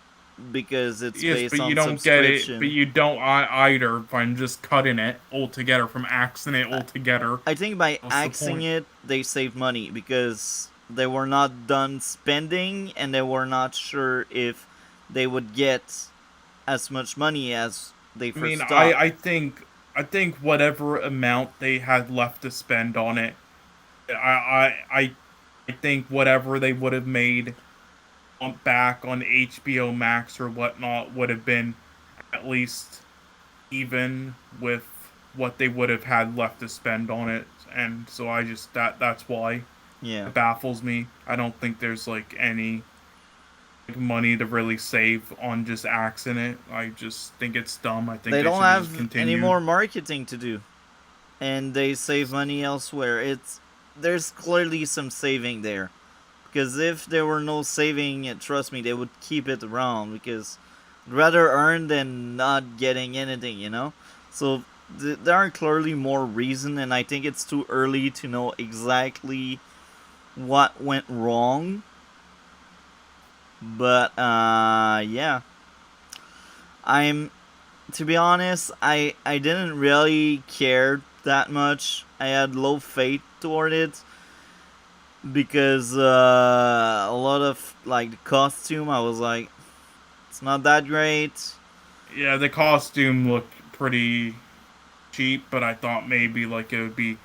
because it's yes, based but you on don't get it. But subscription. you don't either. If I'm just cutting it altogether from axing it altogether, I think by what's the axing point? it, they saved money because they were not done spending and they were not sure if they would get as much money as they I first mean, thought. I think whatever amount they had left to spend on it, I think whatever they would have made on back on HBO Max or whatnot would have been at least even with what they would have had left to spend on it. And so I just that's why Yeah. it baffles me. I don't think there's like any like, money to really save on just axing it. I just think it's dumb. I think They they don't should have just have any continued. more marketing to do and they save money elsewhere. It's there's clearly some saving there. Because if there were no saving, trust me, they would keep it around because rather earn than not getting anything. So there are clearly more reason, and I think it's too early to know exactly what went wrong. But yeah, I'm to be honest, I didn't really care that much. I had low faith toward it because a lot of like the costume, I was like, it's not that great. Yeah, the costume looked pretty cheap, but I thought maybe like it would be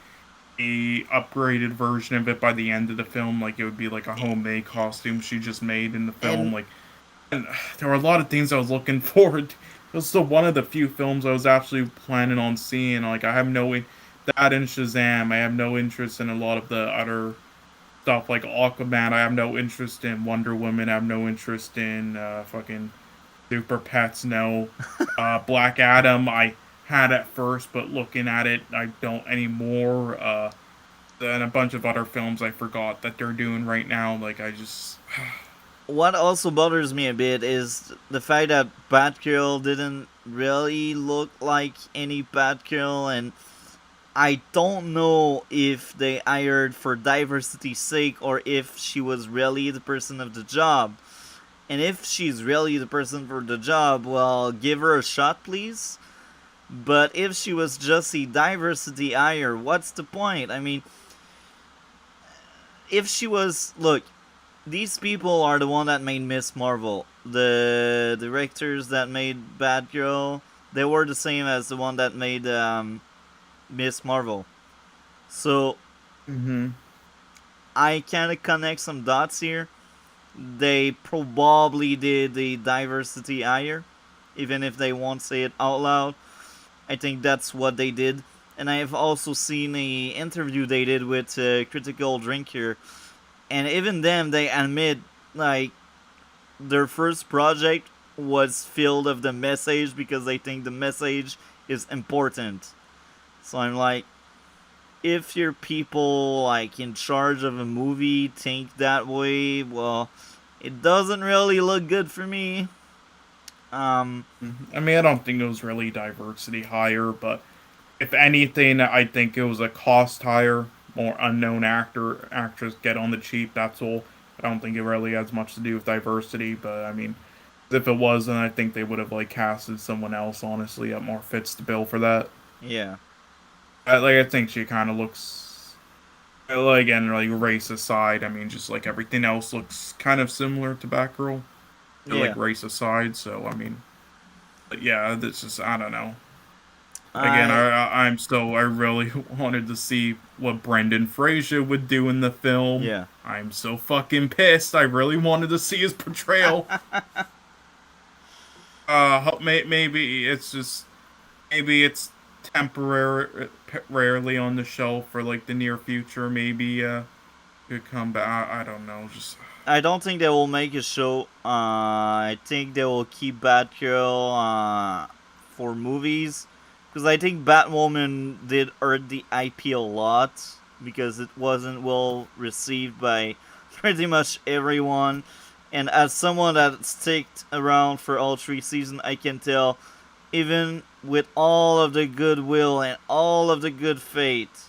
a upgraded version of it by the end of the film. Like it would be like a homemade costume she just made in the film. And Like And there were a lot of things I was looking forward to. It was still one of the few films I was actually planning on seeing. Like, I have that in Shazam. I have no interest in a lot of the other stuff like Aquaman. I have no interest in Wonder Woman. I have no interest in fucking Super Pets. No. Black Adam, I had at first, but looking at it, I don't anymore. And a bunch of other films I forgot that they're doing right now. Like, I just. What also bothers me a bit is the fact that Batgirl didn't really look like any Batgirl, and I don't know if they hired for diversity's sake or if she was really the person of the job. And if she's really the person for the job, well, give her a shot, please. But if she was just a diversity hire, what's the point? I mean, if she was. Look, these people are the one that made Miss Marvel. The directors that made Batgirl, they were the same as the one that made Miss Marvel. So Hmm. I kind of connect some dots here. They probably did the diversity hire, even if they won't say it out loud. I think that's what they did. And I have also seen a interview they did with Critical Drinker, and even them, they admit like their first project was filled of the message because they think the message is important. So I'm like, if your people like in charge of a movie think that way, well, it doesn't really look good for me. Um, I mean, I don't think it was really diversity hire, but if anything, I think it was a cost hire. More unknown actress get on the cheap. That's all. I don't think it really has much to do with diversity. But I mean, if it was, then I think they would have like casted someone else. Honestly, that more fits the bill for that. yeah, I think she kind of looks like, again, like race aside. I mean, just like everything else looks kind of similar to Batgirl. Like yeah. race aside. So I mean, but yeah, this is I don't know. Again, I I really wanted to see what Brendan Fraser would do in the film. yeah. I'm so fucking pissed. I really wanted to see his portrayal. Maybe it's just maybe it's temporarily on the shelf for like the near future. Maybe could come back. I don't know. Just I don't think they will make a show. I think they will keep Batgirl for movies because I think Batwoman did hurt the IP a lot because it wasn't well received by pretty much everyone. And as someone that sticked around for all 3 seasons, I can tell, even with all of the goodwill and all of the good faith,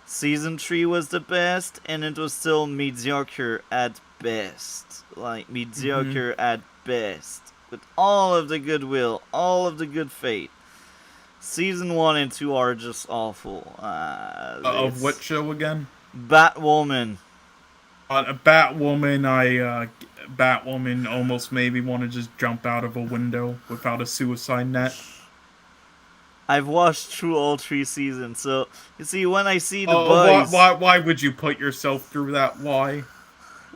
Season 3 was the best, and it was still mediocre at best. Like, hmm mediocre at best. With all of the goodwill, all of the good faith. Season 1 and 2 are just awful. of It's what show again? Batwoman. Batwoman. Batwoman almost made me want to just jump out of a window without a suicide net. I've watched through all 3 seasons, so you see, when I see the Oh, why, boys, why, why would you put yourself through that? Why?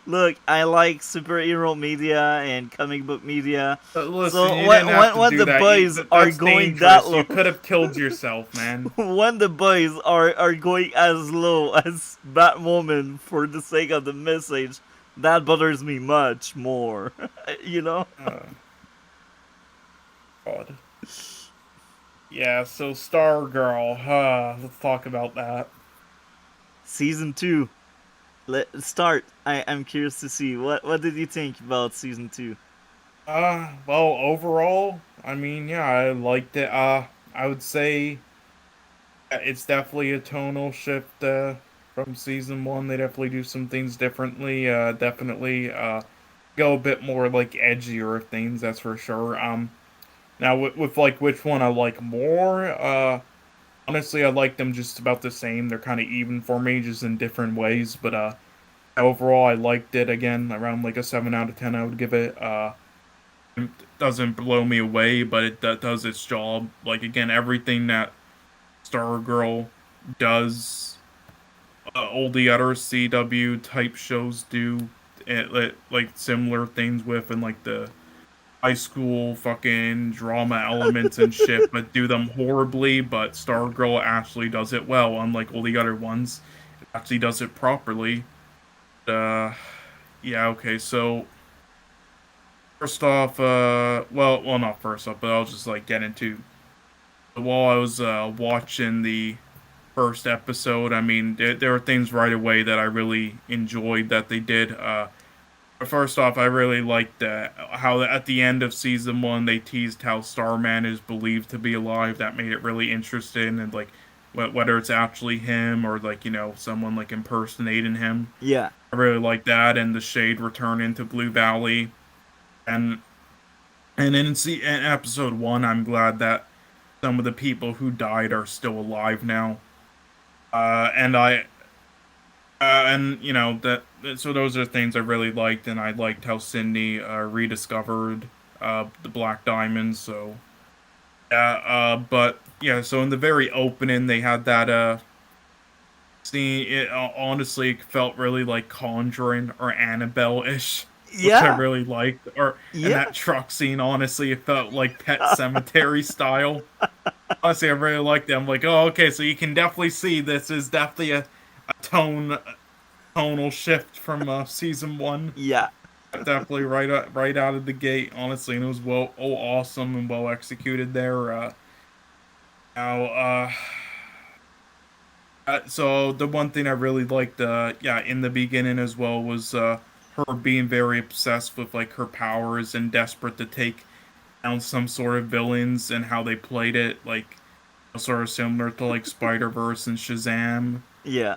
look, I like superhero media and comic book media. Listen, So you didn't have to when do the that. boys are That's going that dangerous. You low, could have killed yourself, man. when the boys are going as low as Batwoman for the sake of the message, that bothers me much more. you know? Uh, God. Yeah, so Stargirl. Let's talk about that. Season 2. Let's start. I'm curious to see. What did you think about season 2? Well, overall, I mean, yeah, I liked it. I would say it's definitely a tonal shift from season one. They definitely do some things differently. Definitely go a bit more like edgier things. That's for sure. Now with like which one I like more. Honestly, I like them just about the same. They're kind of even for me, just in different ways. But overall, I liked it. Again, around like a 7 out of 10. I would give it. It doesn't blow me away, but it does its job. Like again, everything that Stargirl does, all the other CW type shows do. like similar things with and like the high school fucking drama elements and shit, but do them horribly. But Stargirl actually does it well, unlike all the other ones. It actually does it properly. Uh, yeah, okay, so first off, well, not first off, but I'll just like get into while I was watching the first episode. I mean, there were things right away that I really enjoyed that they did. First off, I really liked how at the end of season one they teased how Starman is believed to be alive. That made it really interesting, and like whether it's actually him or like someone like impersonating him. Yeah. I really like that, and the Shade return into Blue Valley, and in episode one, I'm glad that some of the people who died are still alive now. And I and so those are things I really liked, and I liked how Cindy rediscovered the Black Diamonds. So yeah, but yeah, so in the very opening, they had that scene. It honestly felt really like Conjuring or Annabelle ish, which I Yeah. really liked. Or and Yeah. that truck scene, honestly, it felt like Pet Cemetery style. Honestly, I really liked it. I'm like, oh, okay, so you can definitely see this is definitely a tonal shift from season one. Yeah. Definitely right out of the gate, honestly, and it was awesome and well executed there. Now, so the one thing I really liked, yeah, in the beginning as well was her being very obsessed with like her powers and desperate to take down some sort of villains and how they played it, like sort of similar to like Spider Verse and Shazam. Yeah.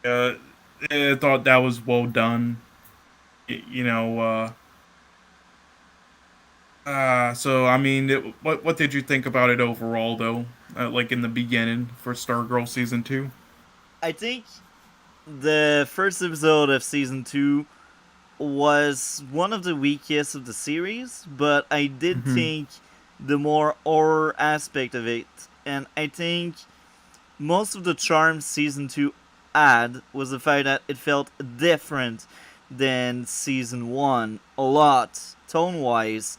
Uh, I thought that was well done. You know, so I mean, what did you think about it overall, though? Like in the beginning for Stargirl season two. I think the first episode of season 2 was one of the weakest of the series, but I did Hmm. think the more horror aspect of it, and I think most of the charm season 2 had was the fact that it felt different than season 1 a lot, tone wise,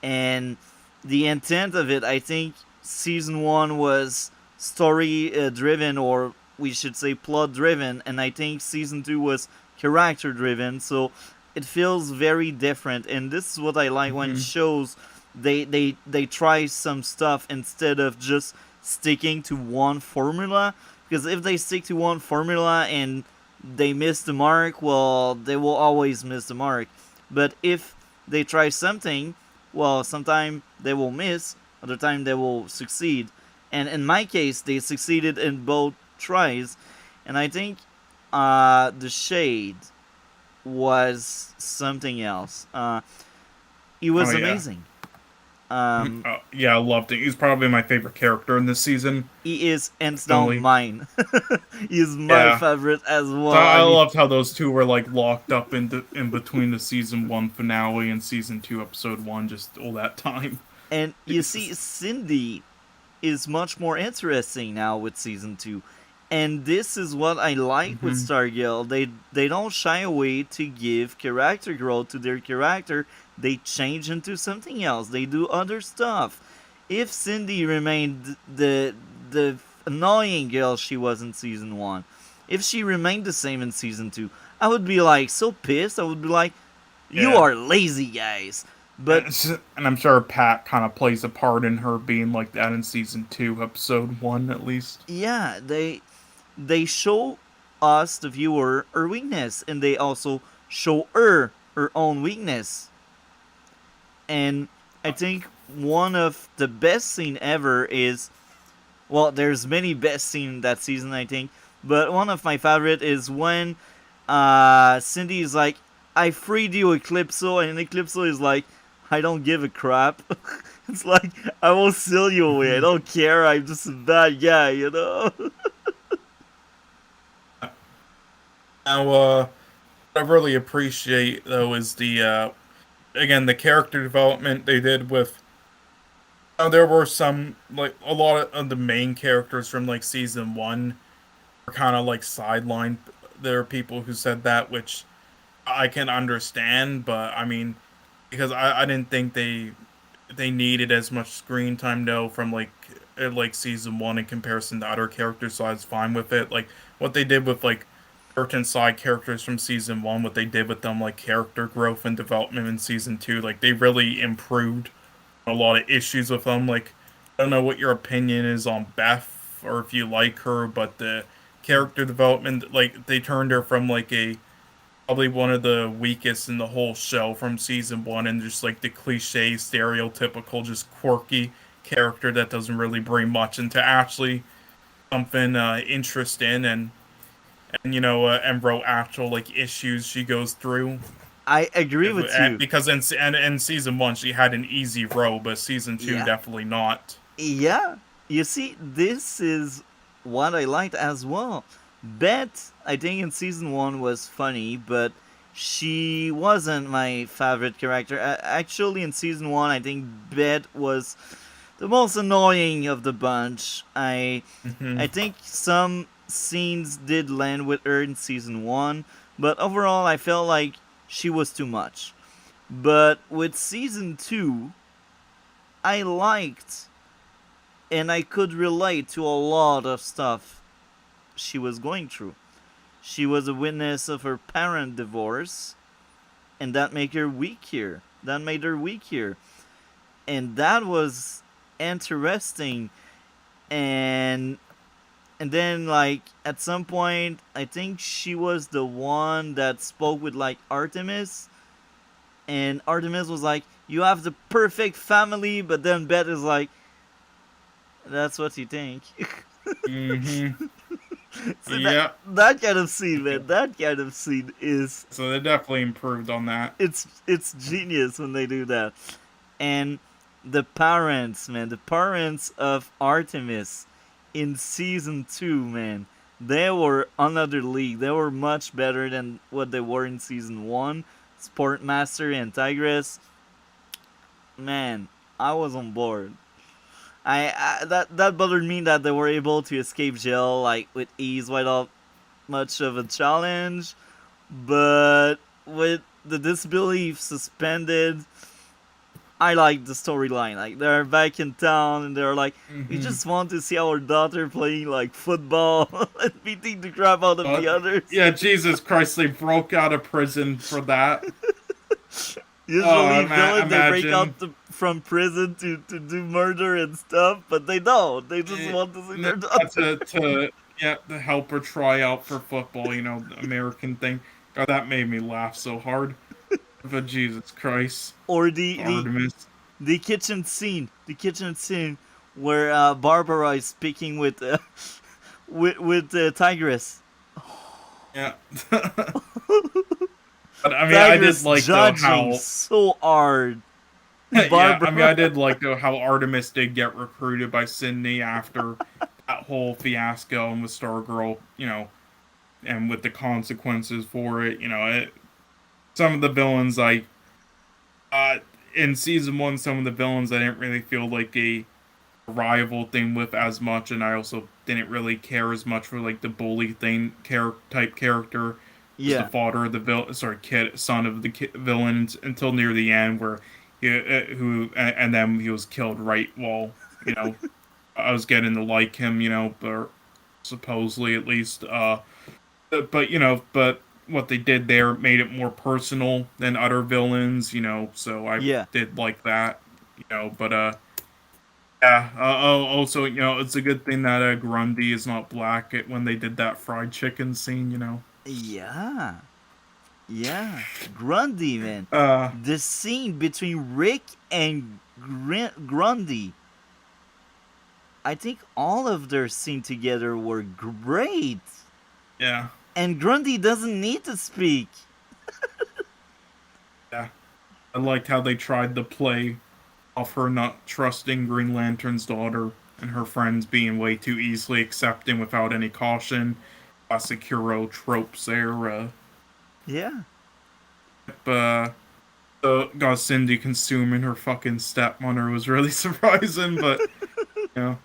and the intent of it. I think season 1 was story driven, or we should say plot driven, and I think season 2 was character driven, so it feels very different. And this is what I like when Hmm. shows they try some stuff instead of just sticking to one formula, because if they stick to one formula and they miss the mark, well, they will always miss the mark. But if they try something, well, sometimes they will miss, other time they will succeed. And in my case, they succeeded in both tries. And I think the Shade was something else. He Oh was yeah. amazing. Um, Yeah, I loved it. He's probably my favorite character in this season. he is hands down Definitely. mine. He is my Yeah. favorite as So well. I I mean, loved how those two were like locked up in between the season one finale and season two episode one, just all that time. and you see, Jesus. Cindy is much more interesting now with season 2. And this is what I like with Hmm. Stargirl. They don't shy away to give character growth to their character. They change into something else. They do other stuff. If Cindy remained the annoying girl she was in season 1, if she remained the same in season 2, I would be like so pissed. I would be like, you Yeah. are lazy, guys. But And I'm sure Pat kind of plays a part in her being like that in season two, episode one, at least. yeah, they show us the viewer her weakness, and they also show her own weakness. And I think one of the best scene ever is, well, there's many best scene in that season, I think, but one of my favorite is when Cindy is like, I freed you, Eclipso, and Eclipso is like, I don't give a crap. It's like, I will seal you away, I Mhm. don't care, I'm just a bad guy, you know. Now, what I really appreciate though is the again the character development they did with. There were some like a lot of the main characters from like season one were kind of like sidelined. There are people who said that, which I can understand, but I mean, because I didn't think they needed as much screen time though from like season one in comparison to other characters, so I was fine with it. Like what they did with like certain side characters from season one, what they did with them like character growth and development in season two, like they really improved a lot of issues with them. Like I don't know what your opinion is on Beth or if you like her, but the character development, like they turned her from like a probably one of the weakest in the whole show from season one, and just like the cliche, stereotypical, just quirky character that doesn't really bring much into actually something interesting and and wrote actual like issues she goes through. I agree with you. Because in season one she had an easy row, but season two Yeah. definitely not. Yeah. You see, this is what I liked as well. Bet, I think in season one was funny, but she wasn't my favorite character. Actually, in season one, I think Bet was the most annoying of the bunch. I Hmm. think some scenes did land with her in season one, but overall, I felt like she was too much. But with season two, I liked and I could relate to a lot of stuff she was going through. She was a witness of her parent divorce, and that made her weak here. That made her weak here, and that was interesting. And and then like at some point, I think she was the one that spoke with like Artemis, and Artemis was like, "You have the perfect family," but then Beth is like, "That's what you think." Hmm. See Yeah. that kind of scene, man. That kind of scene is So they definitely improved on that. it's genius when they do that. And the parents, man, the parents of Artemis in season two, man, they were another league. They were much better than what they were in season one. Sportmaster and Tigress, man, I was on board. That bothered me that they were able to escape jail like with ease without much of a challenge, but with the disbelief suspended, I like the storyline. Like they're back in town and they're like, we Hmm. just want to see our daughter playing like football and beating the crap out of the But others. yeah, Jesus Christ, they broke out of prison for that. Oh, Usually, villains they break imagine out from prison to do murder and stuff, but they don't. They just eh, want to see their daughter. to yeah to help her try out for football. The American thing. God, that made me laugh so hard. But Jesus Christ, Or the Artemis. the kitchen scene where Barbara is speaking with with Tigress. Yeah. But I mean, I did Tigress like though judging how so hard yeah, I mean, Barbara. I did like though how Artemis did get recruited by Sydney after that whole fiasco and with Stargirl, and with the consequences for it. Some of the villains like uh in season one, some of the villains I didn't really feel like a rival thing with as much, and I also didn't really care as much for like the bully thing type character, was the Yeah, father of the villain, sorry, kid, son of the villain until near the end, where and then he was killed right while I was getting to like him, but supposedly at least, but what they did there made it more personal than other villains, so I yeah, did like that, but yeah. Oh, also, it's a good thing that Grundy is not black when they did that fried chicken scene. yeah, yeah. Grundy, man. Uh, The scene between Rick and Grundy. I think all of their scene together were great. yeah, And Grundy doesn't need to speak. yeah. I liked how they tried to play off her not trusting Green Lantern's daughter and her friends being way too easily accepting without any caution. Classic hero tropes there. Yeah. But got Cindy consuming her fucking stepmother was really surprising, but you know,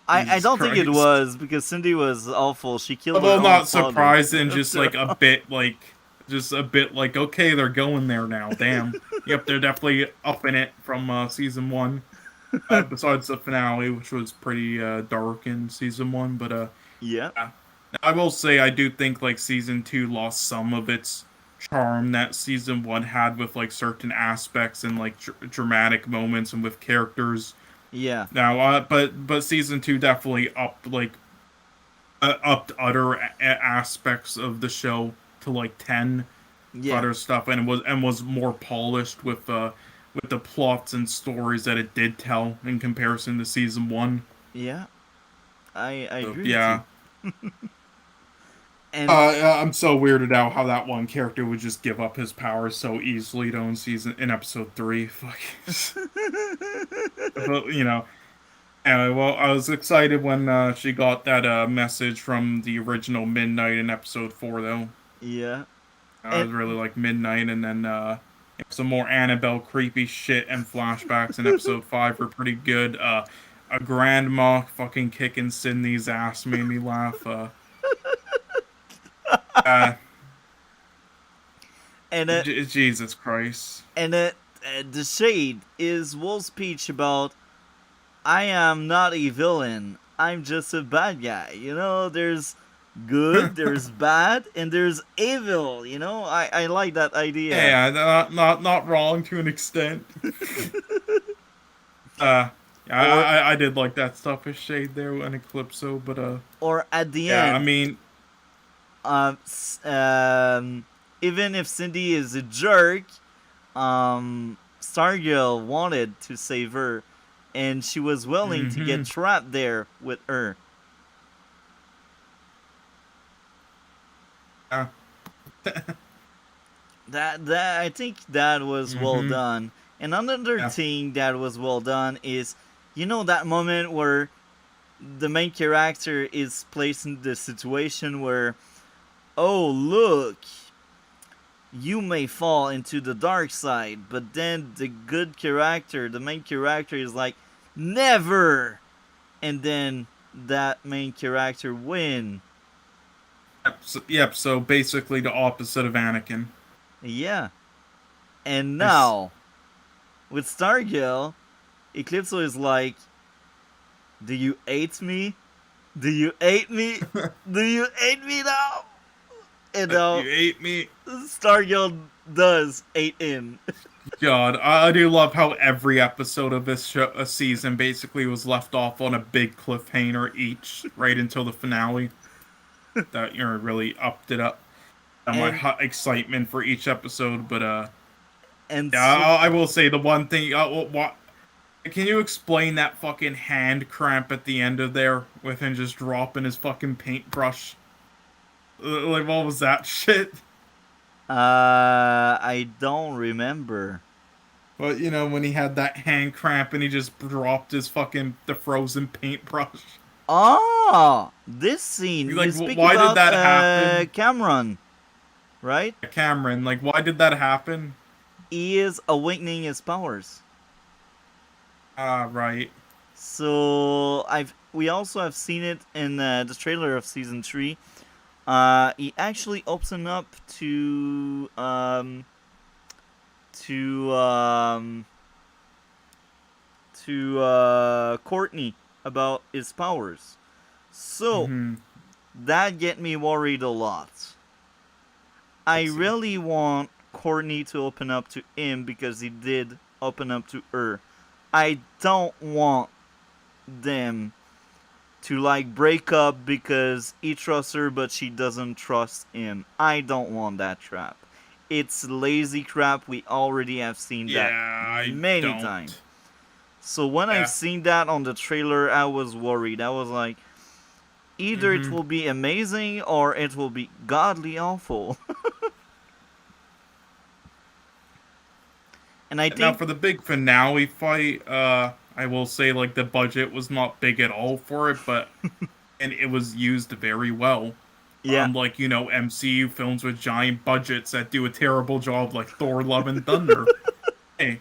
I Jesus don't think it Christ. was because Cindy was awful. She killed her Although own not father. surprising, just After like a all. bit like. just a bit like, okay, they're going there now. Damn. Yep, they're definitely upping it from season one. Besides the finale, which was pretty dark in season one, but Yeah, yeah. I will say I do think like season two lost some of its charm that season one had with like certain aspects and like dramatic moments and with characters. yeah, Now, but season two definitely upped other aspects of the show to like 10 yeah, other stuff, and was more polished with the plots and stories that it did tell in comparison to season one. yeah. I So agree with you. yeah. And I'm so weirded out how that one character would just give up his powers so easily though in episode three. Fuck. But anyway, well, I was excited when she got that message from the original Midnight in episode four though. yeah, I and was really like Midnight, and then some more Annabelle creepy shit and flashbacks in episode five were pretty good. A grandma fucking kicking Sydney's ass made me laugh. Uh, and Jesus Christ. the shade is Wolf's speech about I am not a villain. I'm just a bad guy. You know, there's good, there's bad, and there's evil. You know, I like that idea. Yeah, not wrong to an extent. Uh, Or I did like that stuff with Shade there and Eclipso, but or at the yeah, I end, mean, um, s- um, even if Cindy is a jerk, Stargirl wanted to save her, and she was willing to get hmm trapped there with her. yeah, That I think that was well hmm done. And another yeah, thing that was well done is, you know, that moment where the main character is placed in the situation where, oh look, you may fall into the dark side, but then the good character, the main character, is like, never, and then that main character win. yep. So basically, the opposite of Anakin. Yeah. And Nice. now with Stargirl, Eclipso is like, do you hate me? Do you hate me? Do you hate me now? And now You ate me. Stargirl does hate him. God, I do love how every episode of this show, a season basically was left off on a big cliffhanger each, right until the finale. That really upped it up. My and hot excitement for each episode, but and yeah, so I will say the one thing. What can you explain that fucking hand cramp at the end of there with him just dropping his fucking paintbrush? Like what was that shit? I don't remember. But when he had that hand cramp and he just dropped his fucking the frozen paintbrush. Oh, this scene. You Like, speak why did about that happen? Cameron, right? Cameron, like, why did that happen? He is awakening his powers. Ah, right. So we also have seen it in the trailer of season 3. He actually opens up to Courtney about his powers. So Mm-hmm. that get me worried a lot. I Let's see. really want Courtney to open up to him because he did open up to her. I don't want them to like break up because he trusts her but she doesn't trust him. I don't want that trap. It's lazy crap. We already have seen Yeah, that I many times. don't. So when I've Yeah. seen that on the trailer, I was worried. I was like, either it Mm-hmm. will be amazing or it will be godly awful. And I Now think, for the big finale fight, I will say like the budget was not big at all for it, but and it was used very well. yeah, Unlike MCU films with giant budgets that do a terrible job, like Thor: Love and Thunder. Hey,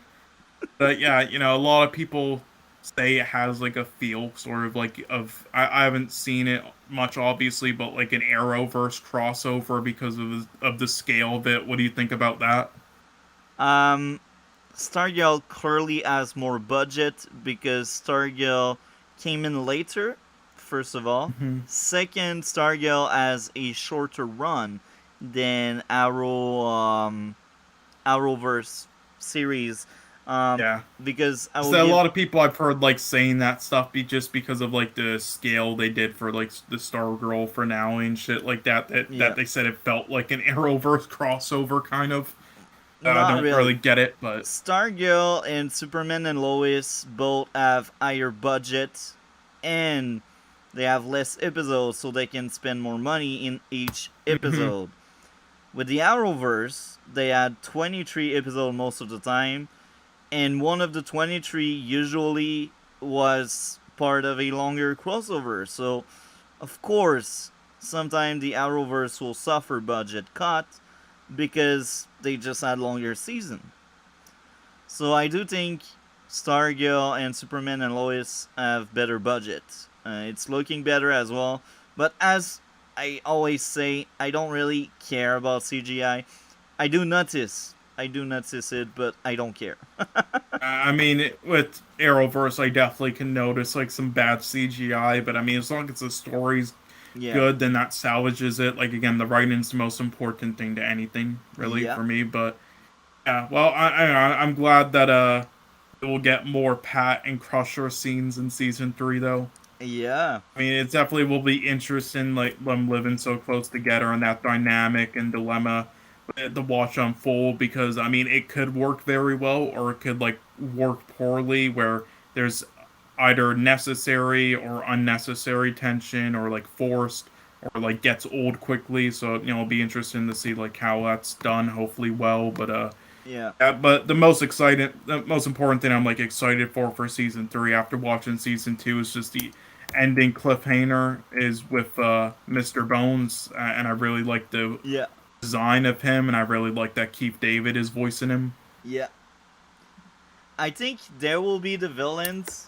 but yeah, a lot of people say it has like a feel sort of like of I haven't seen it much obviously, but like an Arrowverse crossover because of the scale of it. What do you think about that? Um, Stargirl clearly has more budget because Stargirl came in later, first of all. Hmm. Second, Stargirl has a shorter run than Arrowverse series. Um, Yeah. because I will So a give lot of people I've heard like saying that stuff be just because of like the scale they did for like the Stargirl finale and shit like that. That yeah, they said it felt like an Arrowverse crossover kind of. I not don't really really. get it, but Stargirl and Superman and Lois both have higher budget and they have less episodes so they can spend more money in each mhm. episode. With the Arrowverse, they had 23 episodes most of the time, and one of the 23 usually was part of a longer crossover. So, of course, sometimes the Arrowverse will suffer budget cut because they just had longer season. So I do think Stargirl and Superman and Lois have better budget. It's looking better as well. But as I always say, I don't really care about CGI. I do notice it, but I don't care. I mean, with Arrowverse, I definitely can notice like some bad CGI, but I mean, as long as the story's Yeah, good, then that salvages it. Like again, the writing's the most important thing to anything, really, yeah, for me. But yeah, well, I'm glad that we'll get more Pat and Crusher scenes in season three, though. yeah, I mean, it definitely will be interesting, like them living so close together and that dynamic and dilemma to watch unfold. Because I mean, it could work very well, or it could like work poorly, where there's either necessary or unnecessary tension, or like forced, or like gets old quickly. So it'll be interesting to see like how that's done. Hopefully, well, but yeah, yeah, but the most important thing I'm like excited for season three after watching season two is just the ending cliffhanger is with Mr. Bones, and I really like the yeah, design of him, and I really like that Keith David is voicing him. yeah. I think there will be the villains,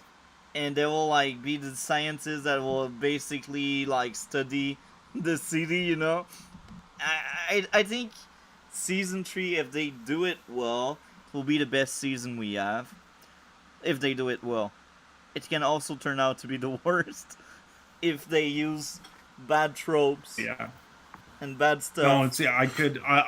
and there will like be the scientists that will basically like study the city. I think season three, if they do it well, will be the best season we have. If they do it well, it can also turn out to be the worst if they use bad tropes Yeah. and bad No, stuff. it's yeah.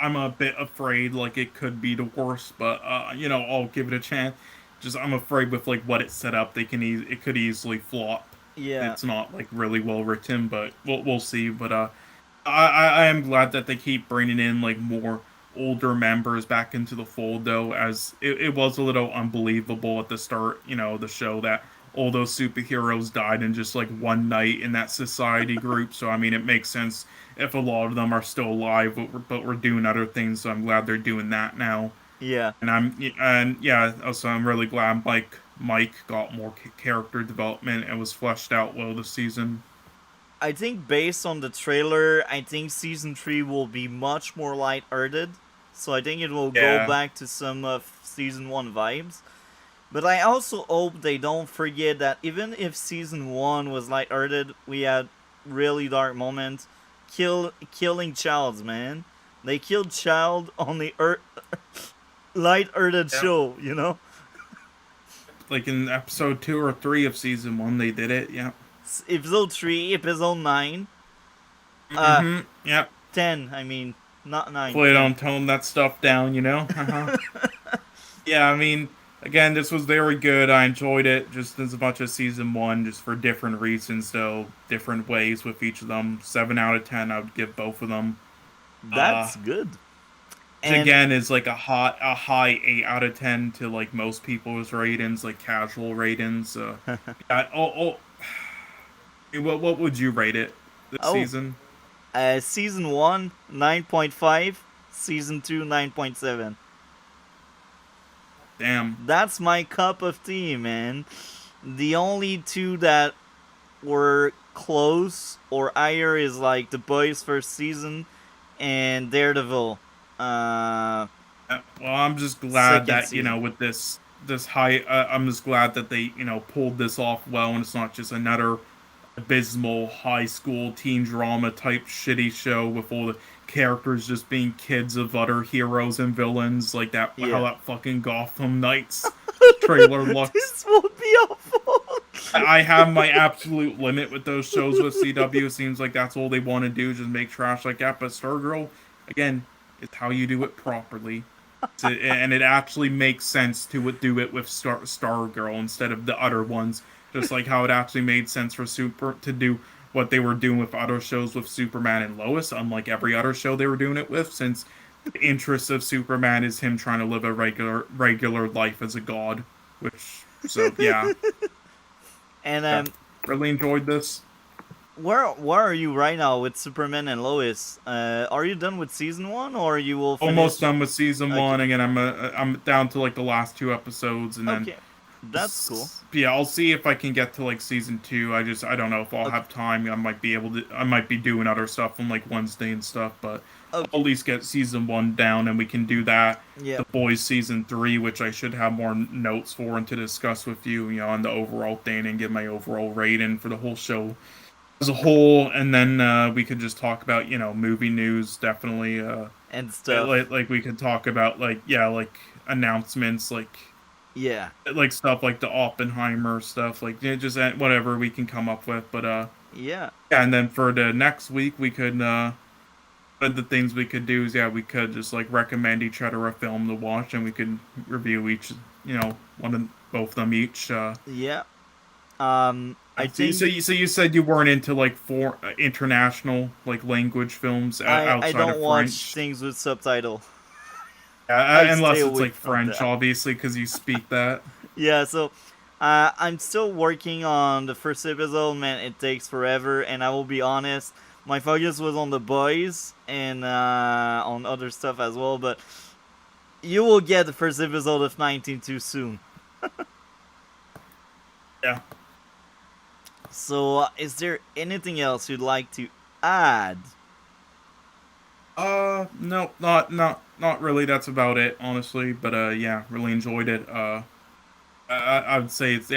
I'm a bit afraid like it could be the worst, but I'll give it a chance. Just I'm afraid with like what it set up, it could easily flop. Yeah, It's not like really well written, but we'll see. But I am glad that they keep bringing in like more older members back into the fold, though, as it was a little unbelievable at the start, the show that all those superheroes died in just like one night in that society group. So I mean, it makes sense if a lot of them are still alive, but we're doing other things. So I'm glad they're doing that now. yeah. And yeah, also I'm really glad Mike got more character development and was fleshed out well this season. I think based on the trailer, I think season three will be much more light-hearted. So I think it will go Yeah. back to some of season one vibes. But I also hope they don't forget that even if season one was lighthearted, we had really dark moments. Killing Childs, man. They killed Child on the lighthearted Yeah. show. Like in episode two or three of season one, they did it. Yeah. Episode 3, episode 9. Uh, Mm-hmm. Yeah. 10, I mean. Not 9, Hopefully, I 10. don't tone that stuff down. Uh-huh. Yeah. I mean, again, this was very good. I enjoyed it just as much as season one, just for different reasons, though, different ways with each of them. 7 out of 10, I would give both of them. Uh, That's good. which And again is like a high 8 out of 10 to like most people's ratings, like casual ratings. Yeah, what would you rate it this oh, season? season 1, 9.5. Season 2, 9.7. Damn. That's my cup of tea, man. The only two that were close or higher is like The Boys first season and Daredevil Well, I'm just glad second that season. with this this high. I'm just glad that they pulled this off well, and it's not just another abysmal high school teen drama type shitty show with all the characters just being kids of other heroes and villains like that. How Yeah. that fucking Gotham Knights trailer looks. This will be awful. I have my absolute limit with those shows with CW. It seems like that's all they want to do, just make trash like that. But Stargirl, again, is how you do it properly. And it actually makes sense to do it with Stargirl instead of the other ones. Just like how it actually made sense for Super to do what they were doing with other shows with Superman and Lois, unlike every other show they were doing it with, since the interest of Superman is him trying to live a regular life as a god. Which yeah, And yeah, really enjoyed this. where are you right now with Superman and Lois? Are you done with season one, or you will Almost finish? done with season Okay. one. Again, I'm down to like the last two episodes, and then Okay, that's cool. yeah, I'll see if I can get to like season two. I don't know if I'll Okay, have time. I might be able to. I might be doing other stuff on like Wednesday and stuff, but I'll okay, at least get season one down, and we can do that. yeah, The Boys season three, which I should have more notes for and to discuss with you, on the overall thing and give my overall rating for the whole show as a whole, and then we could just talk about movie news definitely. and stuff. Like we could talk about like like announcements Yeah, like stuff like the Oppenheimer stuff, like just whatever we can come up with. But yeah, yeah, and then for the next week we could one of the things we could do is we could just like recommend each other a film to watch, and we could review each one of both of them each. yeah. I So think you said you weren't into like for international like language films I outside don't of watch French. things with subtitle. I stay Unless it's away like from French, that. obviously, because you speak that. Yeah, so I'm still working on the first episode. Man, it takes forever, and I will be honest, my focus was on the boys and on other stuff as well. But you will get the first episode of 19 too soon. Yeah. So, is there anything else you'd like to add? No, not really. That's about it, honestly. But yeah, really enjoyed it. I would say it's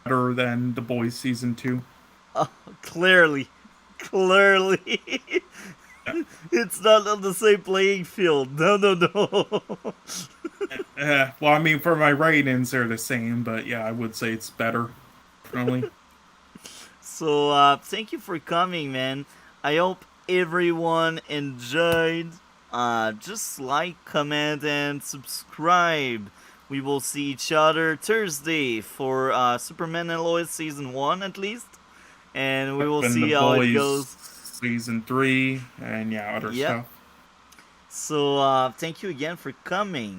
better than The Boys season two. Clearly, clearly, Yeah. it's not on the same playing field. No, no, no. Well, I mean, for my ratings, they're the same, but yeah, I would say it's better. Definitely. So, thank you for coming, man. I hope everyone enjoyed. Just like, comment, and subscribe. We will see each other Thursday for Superman and Lois season 1 at least. And we will And The see how it Boys goes. season three, and yeah, other Yep. stuff. So, thank you again for coming.